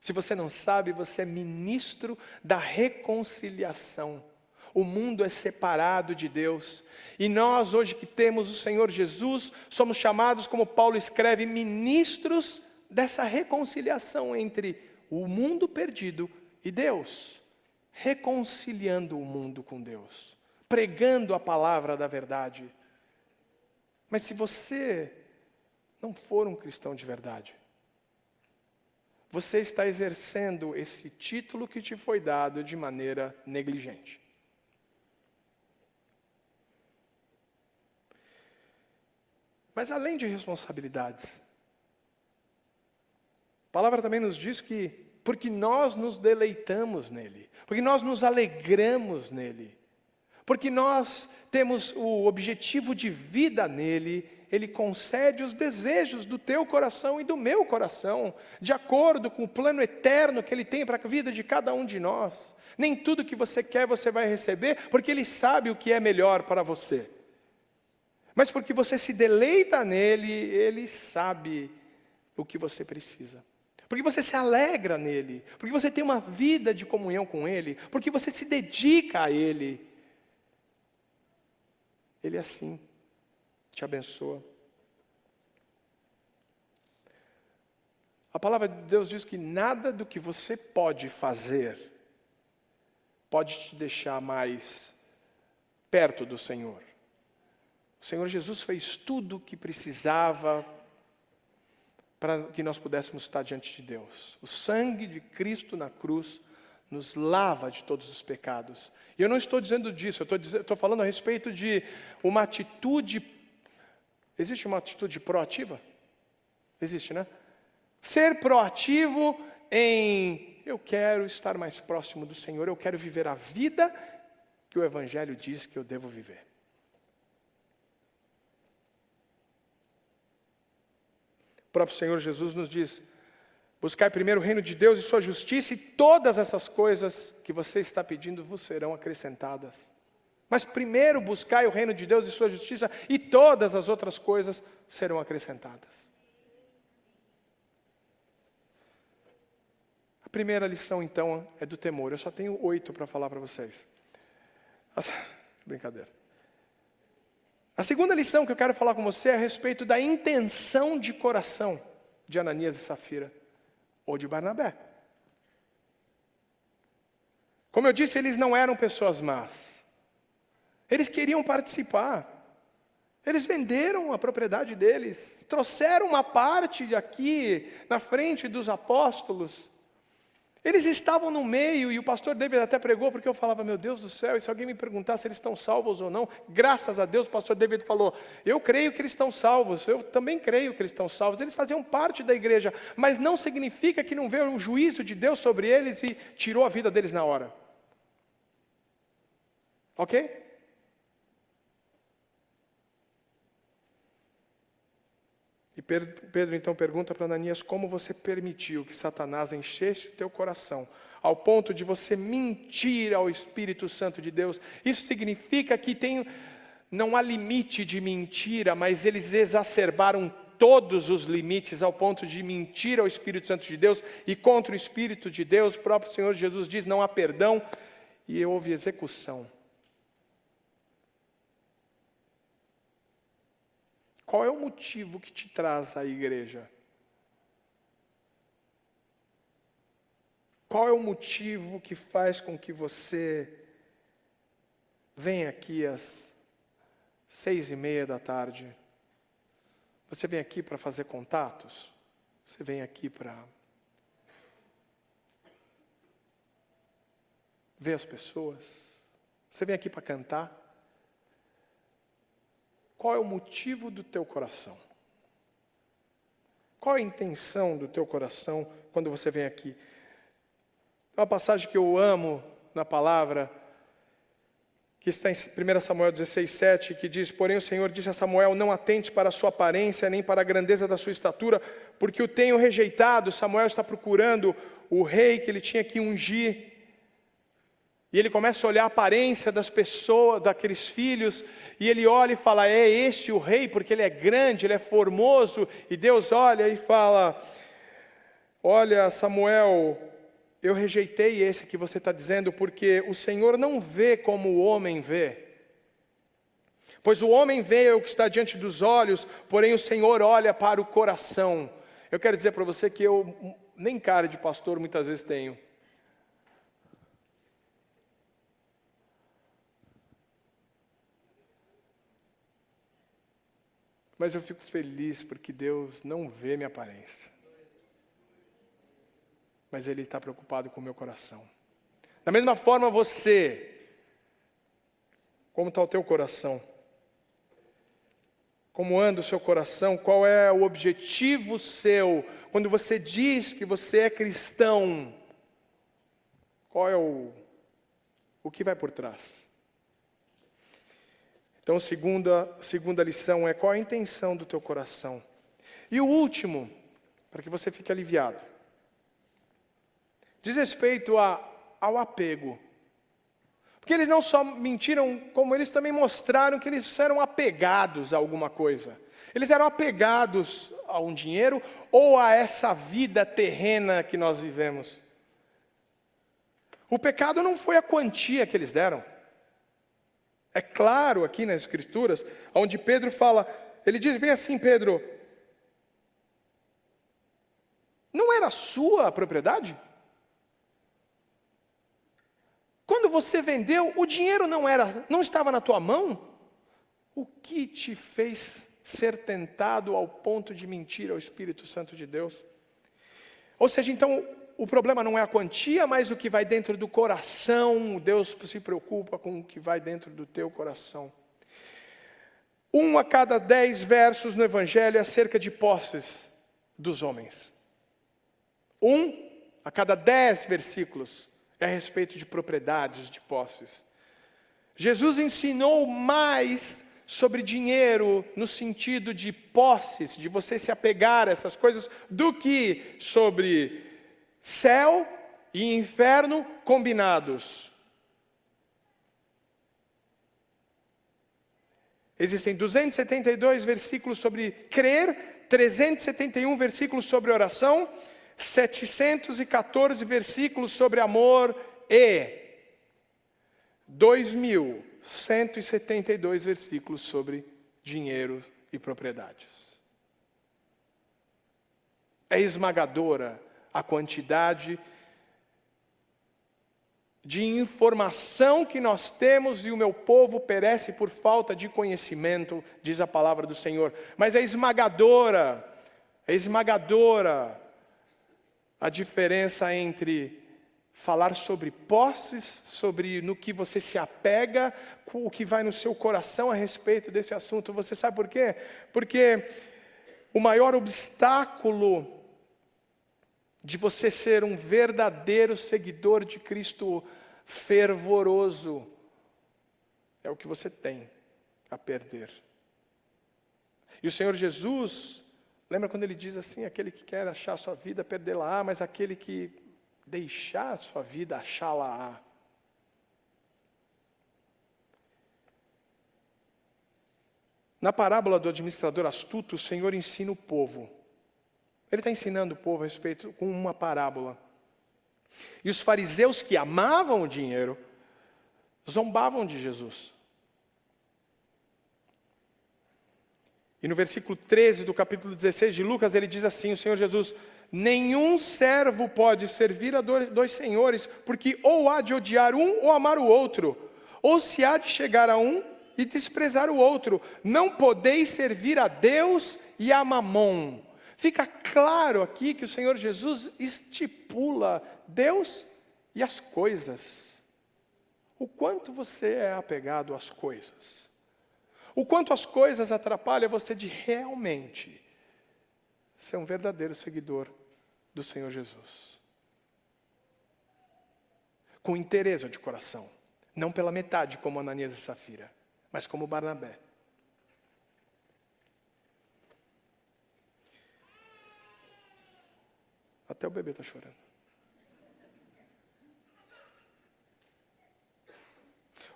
Se você não sabe, você é ministro da reconciliação. O mundo é separado de Deus. E nós, hoje que temos o Senhor Jesus, somos chamados, como Paulo escreve, ministros dessa reconciliação entre o mundo perdido e Deus. Reconciliando o mundo com Deus, pregando a palavra da verdade. Mas se você não for um cristão de verdade, você está exercendo esse título que te foi dado de maneira negligente. Mas além de responsabilidades, a palavra também nos diz que porque nós nos deleitamos nele, porque nós nos alegramos nele, porque nós temos o objetivo de vida nele, ele concede os desejos do teu coração e do meu coração, de acordo com o plano eterno que ele tem para a vida de cada um de nós. Nem tudo que você quer você vai receber, porque ele sabe o que é melhor para você. Mas porque você se deleita nele, ele sabe o que você precisa. Porque você se alegra nele, porque você tem uma vida de comunhão com ele, porque você se dedica a ele. Ele assim te abençoa. A palavra de Deus diz que nada do que você pode fazer pode te deixar mais perto do Senhor. O Senhor Jesus fez tudo o que precisava para que nós pudéssemos estar diante de Deus. O sangue de Cristo na cruz nos lava de todos os pecados. E eu não estou dizendo disso, eu estou falando a respeito de uma atitude. Existe uma atitude proativa? Existe, né? Ser proativo em: eu quero estar mais próximo do Senhor, eu quero viver a vida que o Evangelho diz que eu devo viver. O próprio Senhor Jesus nos diz: buscai primeiro o reino de Deus e sua justiça, e todas essas coisas que você está pedindo vos serão acrescentadas. Mas primeiro buscai o reino de Deus e sua justiça, e todas as outras coisas serão acrescentadas. A primeira lição, então, é do temor. Eu só tenho 8 para falar para vocês. Brincadeira. A segunda lição que eu quero falar com você é a respeito da intenção de coração de Ananias e Safira, ou de Barnabé. Como eu disse, eles não eram pessoas más. Eles queriam participar. Eles venderam a propriedade deles, trouxeram uma parte aqui na frente dos apóstolos. Eles estavam no meio, e o pastor David até pregou, porque eu falava: meu Deus do céu, e se alguém me perguntar se eles estão salvos ou não? Graças a Deus o pastor David falou: eu creio que eles estão salvos, eu também creio que eles estão salvos. Eles faziam parte da igreja, mas não significa que não veio o juízo de Deus sobre eles e tirou a vida deles na hora. Ok? E Pedro então pergunta para Ananias: como você permitiu que Satanás enchesse o teu coração ao ponto de você mentir ao Espírito Santo de Deus? Isso significa que não há limite de mentira, mas eles exacerbaram todos os limites ao ponto de mentir ao Espírito Santo de Deus, e contra o Espírito de Deus, o próprio Senhor Jesus diz: não há perdão, e houve execução. Qual é o motivo que te traz à igreja? Qual é o motivo que faz com que você venha aqui às 6:30 da tarde, você vem aqui para fazer contatos? Você vem aqui para ver as pessoas? Você vem aqui para cantar? Qual é o motivo do teu coração? Qual é a intenção do teu coração quando você vem aqui? É uma passagem que eu amo na palavra, que está em 1 Samuel 16:7, que diz: porém o Senhor disse a Samuel, não atente para a sua aparência, nem para a grandeza da sua estatura, porque o tenho rejeitado. Samuel está procurando o rei que ele tinha que ungir. E ele começa a olhar a aparência das pessoas, daqueles filhos, e ele olha e fala, é este o rei, porque ele é grande, ele é formoso. E Deus olha e fala, olha Samuel, eu rejeitei esse que você está dizendo, porque o Senhor não vê como o homem vê. Pois o homem vê o que está diante dos olhos, porém o Senhor olha para o coração. Eu quero dizer para você que eu nem cara de pastor muitas vezes tenho. Mas eu fico feliz porque Deus não vê minha aparência. Mas Ele está preocupado com o meu coração. Da mesma forma você, como está o teu coração? Como anda o seu coração? Qual é o objetivo seu? Quando você diz que você é cristão, qual é o que vai por trás? Então, segunda lição é qual a intenção do teu coração. E o último, para que você fique aliviado, diz respeito ao apego. Porque eles não só mentiram, como eles também mostraram que eles eram apegados a alguma coisa. Eles eram apegados a um dinheiro ou a essa vida terrena que nós vivemos. O pecado não foi a quantia que eles deram. É claro aqui nas Escrituras, onde Pedro fala, ele diz bem assim, Pedro, não era sua a propriedade? Quando você vendeu, o dinheiro não estava na tua mão? O que te fez ser tentado ao ponto de mentir ao Espírito Santo de Deus? Ou seja, então, o problema não é a quantia, mas o que vai dentro do coração. Deus se preocupa com o que vai dentro do teu coração. 1 a cada 10 versos no Evangelho é acerca de posses dos homens. 1 a cada 10 versículos é a respeito de propriedades, de posses. Jesus ensinou mais sobre dinheiro no sentido de posses, de você se apegar a essas coisas, do que sobre céu e inferno combinados. Existem 272 versículos sobre crer, 371 versículos sobre oração, 714 versículos sobre amor e 2.172 versículos sobre dinheiro e propriedades. É esmagadora a quantidade de informação que nós temos, e o meu povo perece por falta de conhecimento, diz a palavra do Senhor. Mas é esmagadora a diferença entre falar sobre posses, sobre no que você se apega, o que vai no seu coração a respeito desse assunto. Você sabe por quê? Porque o maior obstáculo de você ser um verdadeiro seguidor de Cristo fervoroso é o que você tem a perder. E o Senhor Jesus, lembra quando Ele diz assim, aquele que quer achar a sua vida, perdê-la-á, mas aquele que deixar a sua vida, achá-la-á. Na parábola do administrador astuto, o Senhor ensina o povo. Ele está ensinando o povo a respeito com uma parábola. E os fariseus que amavam o dinheiro, zombavam de Jesus. E no versículo 13 do capítulo 16 de Lucas, ele diz assim, o Senhor Jesus: nenhum servo pode servir a dois senhores, porque ou há de odiar um ou amar o outro, ou se há de chegar a um e desprezar o outro. Não podeis servir a Deus e a Mamon. Fica claro aqui que o Senhor Jesus estipula Deus e as coisas. O quanto você é apegado às coisas. O quanto as coisas atrapalham você de realmente ser um verdadeiro seguidor do Senhor Jesus. Com interesse de coração. Não pela metade como Ananias e Safira, mas como Barnabé. Até o bebê está chorando.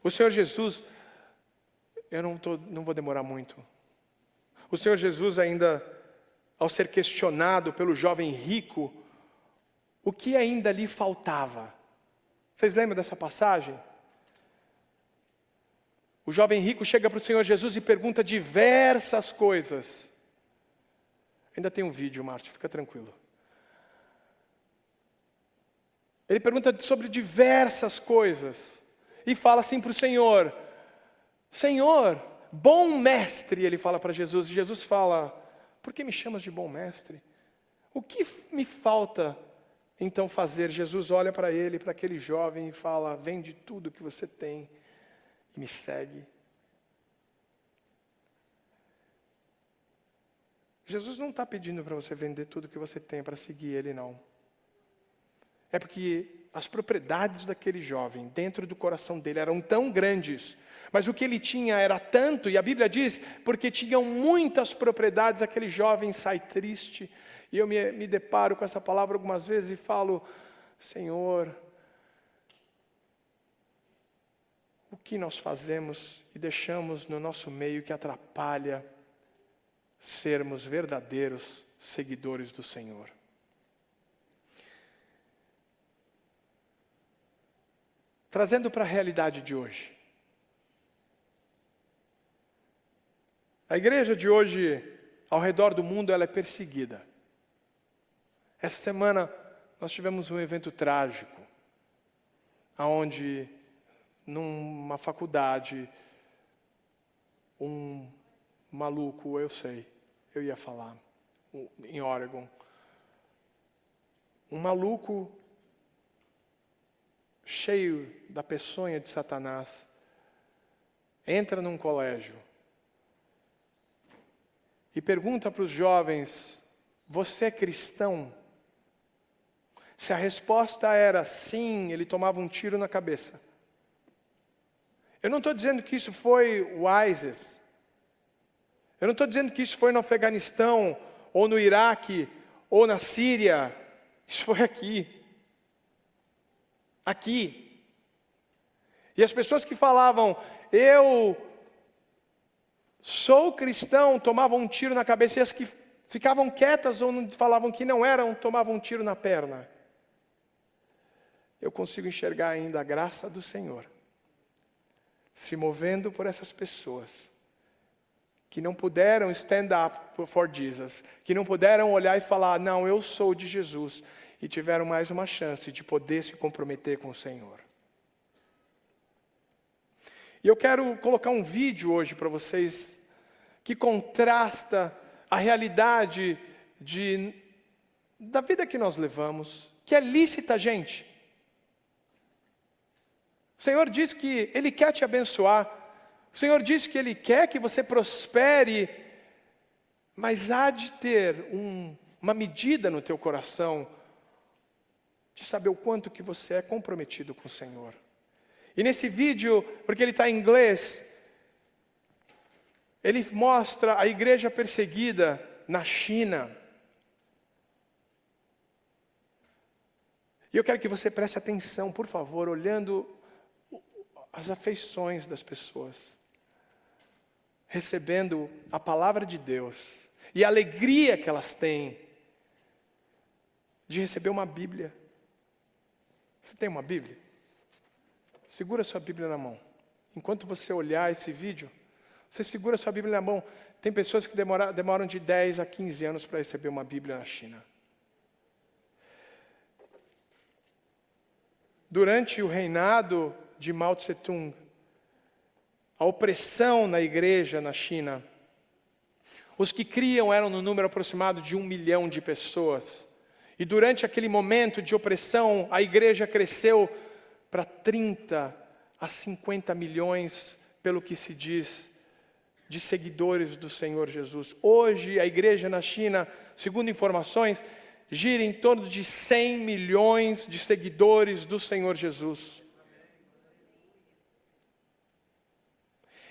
O Senhor Jesus, eu não vou demorar muito. O Senhor Jesus ainda, ao ser questionado pelo jovem rico, o que ainda lhe faltava? Vocês lembram dessa passagem? O jovem rico chega para o Senhor Jesus e pergunta diversas coisas. Ainda tem um vídeo, Márcio, fica tranquilo. Ele pergunta sobre diversas coisas. E fala assim para o Senhor: Senhor, bom mestre, ele fala para Jesus. E Jesus fala: por que me chamas de bom mestre? O que me falta então fazer? Jesus olha para ele, para aquele jovem e fala: vende tudo que você tem e me segue. Jesus não está pedindo para você vender tudo que você tem para seguir Ele, não. É porque as propriedades daquele jovem dentro do coração dele eram tão grandes, mas o que ele tinha era tanto, e a Bíblia diz, porque tinham muitas propriedades, aquele jovem sai triste. E eu me deparo com essa palavra algumas vezes e falo: Senhor, o que nós fazemos e deixamos no nosso meio que atrapalha sermos verdadeiros seguidores do Senhor? Trazendo para a realidade de hoje. A igreja de hoje, ao redor do mundo, ela é perseguida. Essa semana nós tivemos um evento trágico, onde numa faculdade, um maluco, eu ia falar, em Oregon, um maluco cheio da peçonha de Satanás, entra num colégio e pergunta para os jovens: você é cristão? Se a resposta era sim, ele tomava um tiro na cabeça. Eu não estou dizendo que isso foi o ISIS. Eu não estou dizendo que isso foi no Afeganistão, ou no Iraque, ou na Síria. Isso foi aqui. Aqui. E as pessoas que falavam: eu sou cristão, tomavam um tiro na cabeça. E as que ficavam quietas ou não falavam que não eram, tomavam um tiro na perna. Eu consigo enxergar ainda a graça do Senhor se movendo por essas pessoas que não puderam stand up for Jesus, que não puderam olhar e falar: não, eu sou de Jesus, e tiveram mais uma chance de poder se comprometer com o Senhor. E eu quero colocar um vídeo hoje para vocês que contrasta a realidade da vida que nós levamos, que é lícita, gente. O Senhor diz que Ele quer te abençoar. O Senhor diz que Ele quer que você prospere, mas há de ter uma medida no teu coração de saber o quanto que você é comprometido com o Senhor. E nesse vídeo, porque ele está em inglês, ele mostra a igreja perseguida na China. E eu quero que você preste atenção, por favor, olhando as afeições das pessoas, recebendo a palavra de Deus e a alegria que elas têm de receber uma Bíblia. Você tem uma Bíblia? Segura sua Bíblia na mão. Enquanto você olhar esse vídeo, você segura sua Bíblia na mão. Tem pessoas que demoram de 10 a 15 anos para receber uma Bíblia na China. Durante o reinado de Mao Tse Tung, a opressão na igreja na China, os que criam eram no número aproximado de 1 milhão de pessoas. E durante aquele momento de opressão, a igreja cresceu para 30 a 50 milhões, pelo que se diz, de seguidores do Senhor Jesus. Hoje, a igreja na China, segundo informações, gira em torno de 100 milhões de seguidores do Senhor Jesus.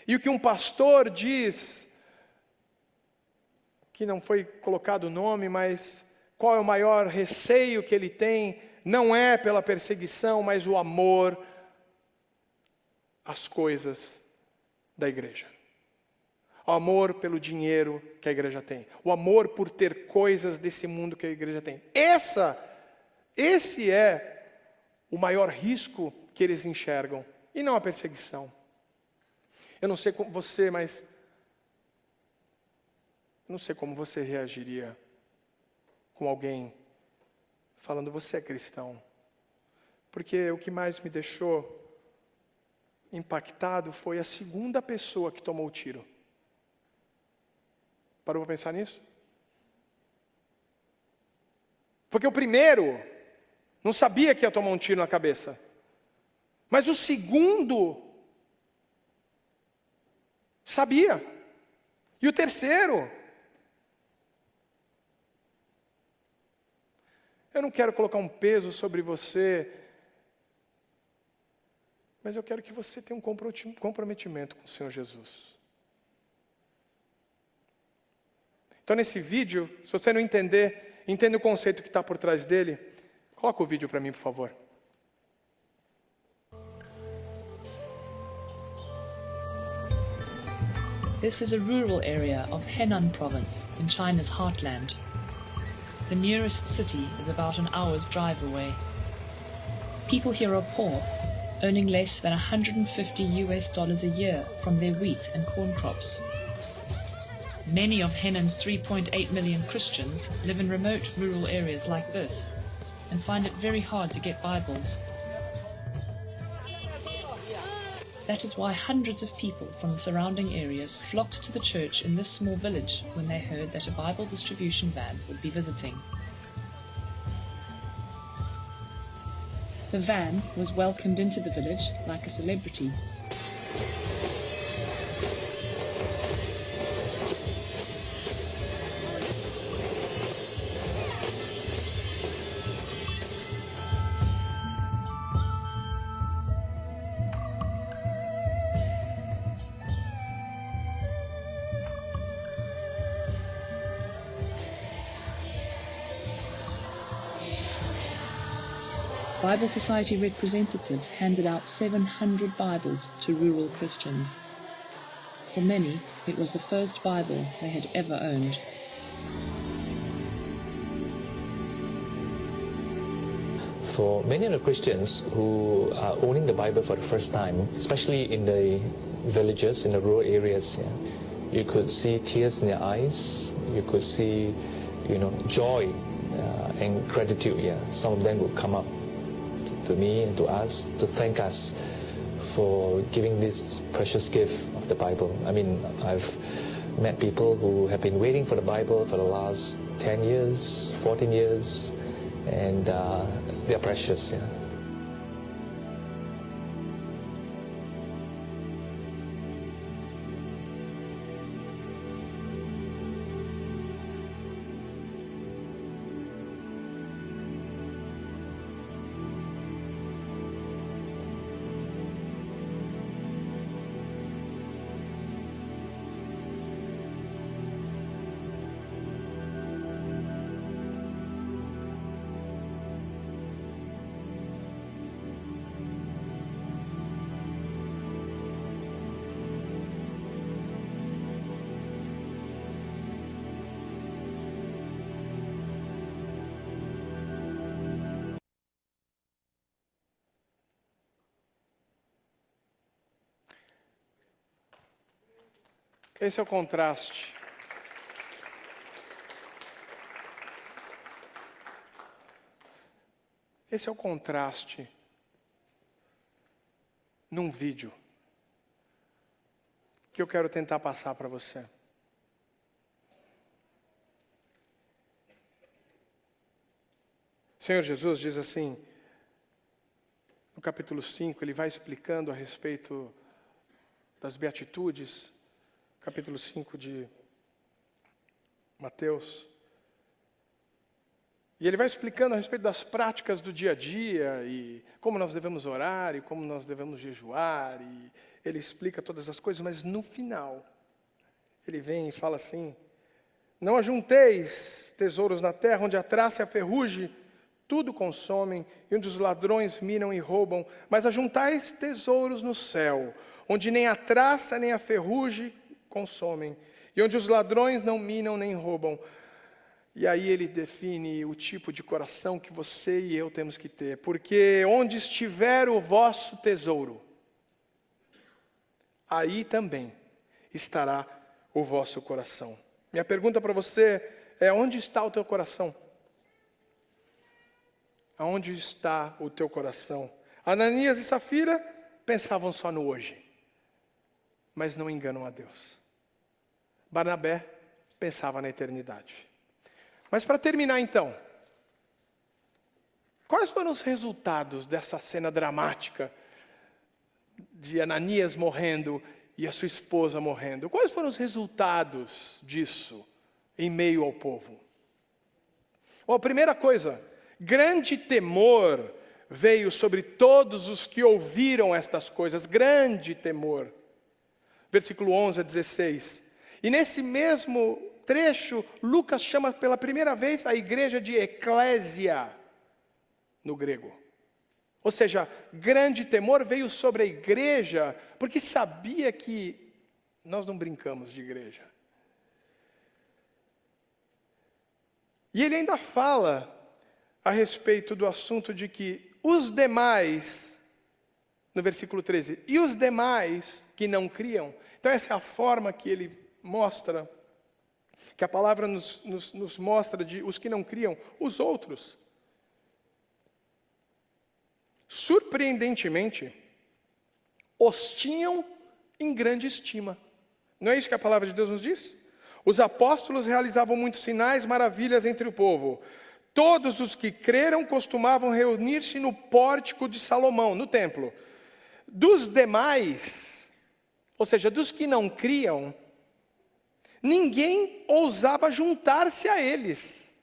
E o que um pastor diz, que não foi colocado o nome, mas qual é o maior receio que ele tem, não é pela perseguição, mas o amor às coisas da igreja. O amor pelo dinheiro que a igreja tem. O amor por ter coisas desse mundo que a igreja tem. Esse é o maior risco que eles enxergam. E não a perseguição. Eu não sei como você, mas não sei como você reagiria com alguém falando, você é cristão. Porque o que mais me deixou impactado foi a segunda pessoa que tomou o tiro. Parou para pensar nisso? Porque o primeiro não sabia que ia tomar um tiro na cabeça. Mas o segundo sabia. E o terceiro. Eu não quero colocar um peso sobre você, mas eu quero que você tenha um comprometimento com o Senhor Jesus. Então nesse vídeo, se você não entender, entenda o conceito que está por trás dele. Coloca o vídeo para mim, por favor. This is a rural area of Henan province in China's heartland. The nearest city is about an hour's drive away. People here are poor, earning less than $150 a year from their wheat and corn crops. Many of Henan's 3.8 million Christians live in remote rural areas like this and find it very hard to get Bibles. That is why hundreds of people from the surrounding areas flocked to the church in this small village when they heard that a Bible distribution van would be visiting. The van was welcomed into the village like a celebrity. Bible Society representatives handed out 700 Bibles to rural Christians. For many, it was the first Bible they had ever owned. For many of the Christians who are owning the Bible for the first time, especially in the villages, in the rural areas, you could see tears in their eyes. You could see, joy and gratitude. Some of them would come up to me and to us to thank us for giving this precious gift of the Bible. I mean, I've met people who have been waiting for the Bible for the last 10 years, 14 years, and they're precious. Esse é o contraste. Esse é o contraste num vídeo que eu quero tentar passar para você. O Senhor Jesus diz assim, no capítulo 5, ele vai explicando a respeito das beatitudes, capítulo 5 de Mateus. E ele vai explicando a respeito das práticas do dia a dia, e como nós devemos orar, e como nós devemos jejuar, e ele explica todas as coisas, mas no final, ele vem e fala assim, não ajunteis tesouros na terra, onde a traça e a ferrugem tudo consomem, e onde os ladrões minam e roubam, mas ajuntais tesouros no céu, onde nem a traça nem a ferrugem consomem, e onde os ladrões não minam nem roubam. E aí ele define o tipo de coração que você e eu temos que ter. Porque onde estiver o vosso tesouro, aí também estará o vosso coração. Minha pergunta para você é, onde está o teu coração? Aonde está o teu coração? Ananias e Safira pensavam só no hoje, mas não enganam a Deus. Barnabé pensava na eternidade. Mas para terminar então, quais foram os resultados dessa cena dramática de Ananias morrendo e a sua esposa morrendo? Quais foram os resultados disso em meio ao povo? Bom, a primeira coisa, grande temor veio sobre todos os que ouviram estas coisas, grande temor. Versículo 11 a 16. E nesse mesmo trecho, Lucas chama pela primeira vez a igreja de eclésia, no grego. Ou seja, grande temor veio sobre a igreja, porque sabia que nós não brincamos de igreja. E ele ainda fala a respeito do assunto de que os demais, no versículo 13, e os demais que não criam. Então essa é a forma que ele mostra, que a palavra nos mostra de os que não criam, os outros. Surpreendentemente, os tinham em grande estima. Não é isso que a palavra de Deus nos diz? Os apóstolos realizavam muitos sinais, maravilhas entre o povo. Todos os que creram costumavam reunir-se no pórtico de Salomão, no templo. Dos demais, ou seja, dos que não criam, ninguém ousava juntar-se a eles,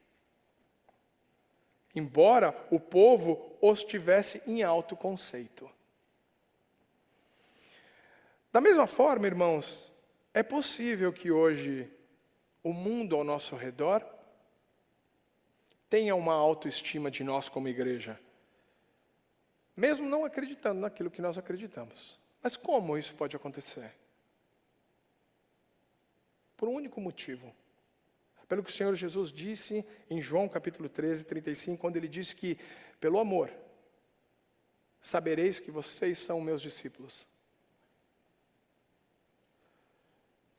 embora o povo os tivesse em alto conceito. Da mesma forma, irmãos, é possível que hoje o mundo ao nosso redor tenha uma autoestima de nós como igreja, mesmo não acreditando naquilo que nós acreditamos. Mas como isso pode acontecer? Por um único motivo. Pelo que o Senhor Jesus disse em João capítulo 13, 35, quando ele disse que, pelo amor, sabereis que vocês são meus discípulos.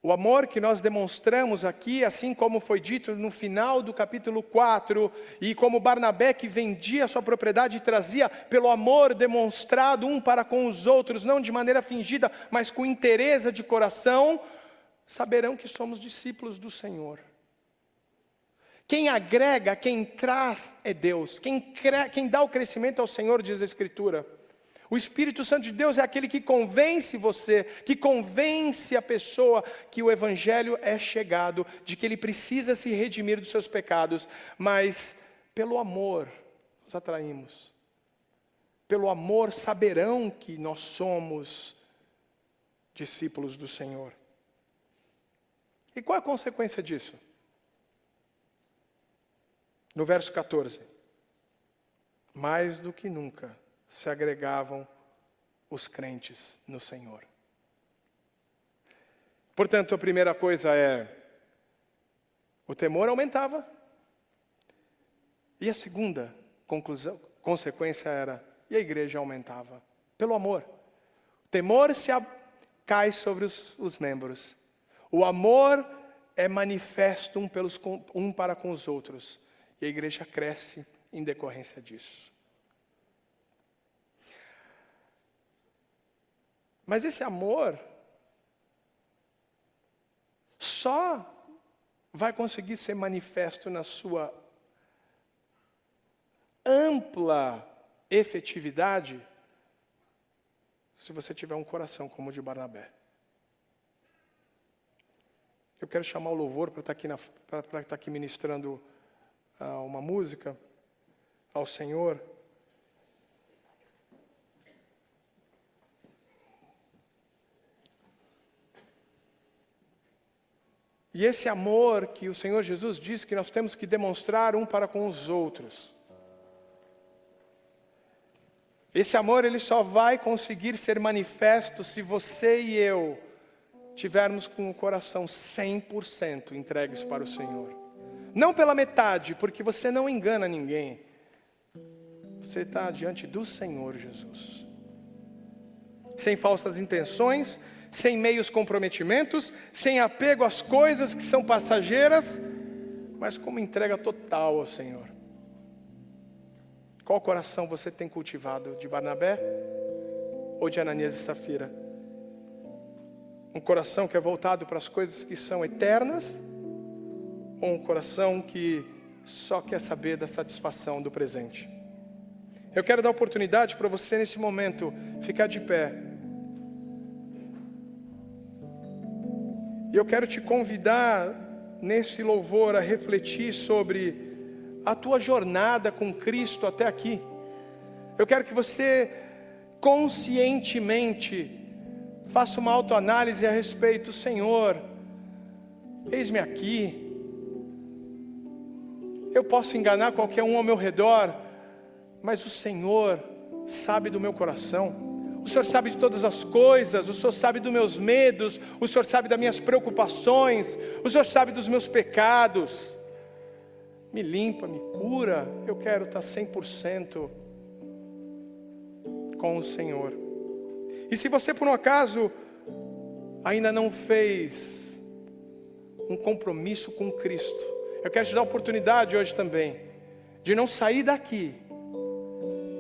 O amor que nós demonstramos aqui, assim como foi dito no final do capítulo 4, e como Barnabé que vendia a sua propriedade e trazia, pelo amor demonstrado um para com os outros, não de maneira fingida, mas com inteireza de coração, saberão que somos discípulos do Senhor. Quem agrega, quem traz é Deus. Quem dá o crescimento ao Senhor, diz a Escritura. O Espírito Santo de Deus é aquele que convence você, que convence a pessoa que o Evangelho é chegado, de que ele precisa se redimir dos seus pecados. Mas pelo amor nos atraímos. Pelo amor saberão que nós somos discípulos do Senhor. E qual é a consequência disso? No verso 14. Mais do que nunca se agregavam os crentes no Senhor. Portanto, a primeira coisa é, o temor aumentava. E a segunda consequência era, e a igreja aumentava. Pelo amor. O temor cai sobre os membros. O amor é manifesto um para com os outros. E a igreja cresce em decorrência disso. Mas esse amor vai conseguir ser manifesto na sua ampla efetividade se você tiver um coração como o de Barnabé. Eu quero chamar o louvor para estar aqui ministrando uma música ao Senhor. E esse amor que o Senhor Jesus diz que nós temos que demonstrar um para com os outros. Esse amor ele só vai conseguir ser manifesto se você e eu tivermos com o coração 100% entregues para o Senhor. Não pela metade, porque você não engana ninguém. Você está diante do Senhor Jesus. Sem falsas intenções, sem meios comprometimentos, sem apego às coisas que são passageiras, mas com uma entrega total ao Senhor. Qual coração você tem cultivado? De Barnabé ou de Ananias e Safira? Um coração que é voltado para as coisas que são eternas, ou um coração que só quer saber da satisfação do presente? Eu quero dar oportunidade para você nesse momento ficar de pé. E eu quero te convidar nesse louvor a refletir sobre a tua jornada com Cristo até aqui. Eu quero que você conscientemente faça uma autoanálise a respeito. Senhor, eis-me aqui. Eu posso enganar qualquer um ao meu redor, mas o Senhor sabe do meu coração. O Senhor sabe de todas as coisas, o Senhor sabe dos meus medos, o Senhor sabe das minhas preocupações, o Senhor sabe dos meus pecados. Me limpa, me cura, eu quero estar 100% com o Senhor. E se você por um acaso ainda não fez um compromisso com Cristo, eu quero te dar a oportunidade hoje também, de não sair daqui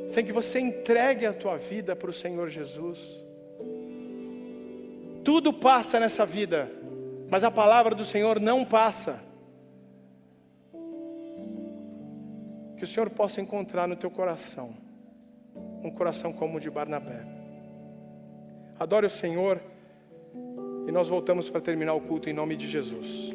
sem que você entregue a tua vida para o Senhor Jesus. Tudo passa nessa vida, mas a palavra do Senhor não passa. Que o Senhor possa encontrar no teu coração um coração como o de Barnabé. Adore o Senhor e nós voltamos para terminar o culto em nome de Jesus.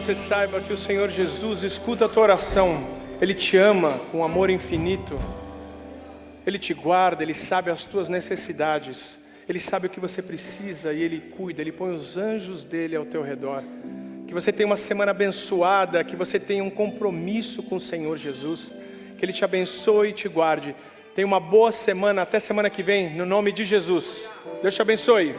você saiba que o Senhor Jesus escuta a tua oração. Ele te ama com amor infinito. Ele te guarda, Ele sabe as tuas necessidades. Ele sabe o que você precisa e Ele cuida. Ele põe os anjos dEle ao teu redor. Que você tenha uma semana abençoada, que você tenha um compromisso com o Senhor Jesus. Que Ele te abençoe e te guarde. Tenha uma boa semana, até semana que vem, no nome de Jesus. Deus te abençoe.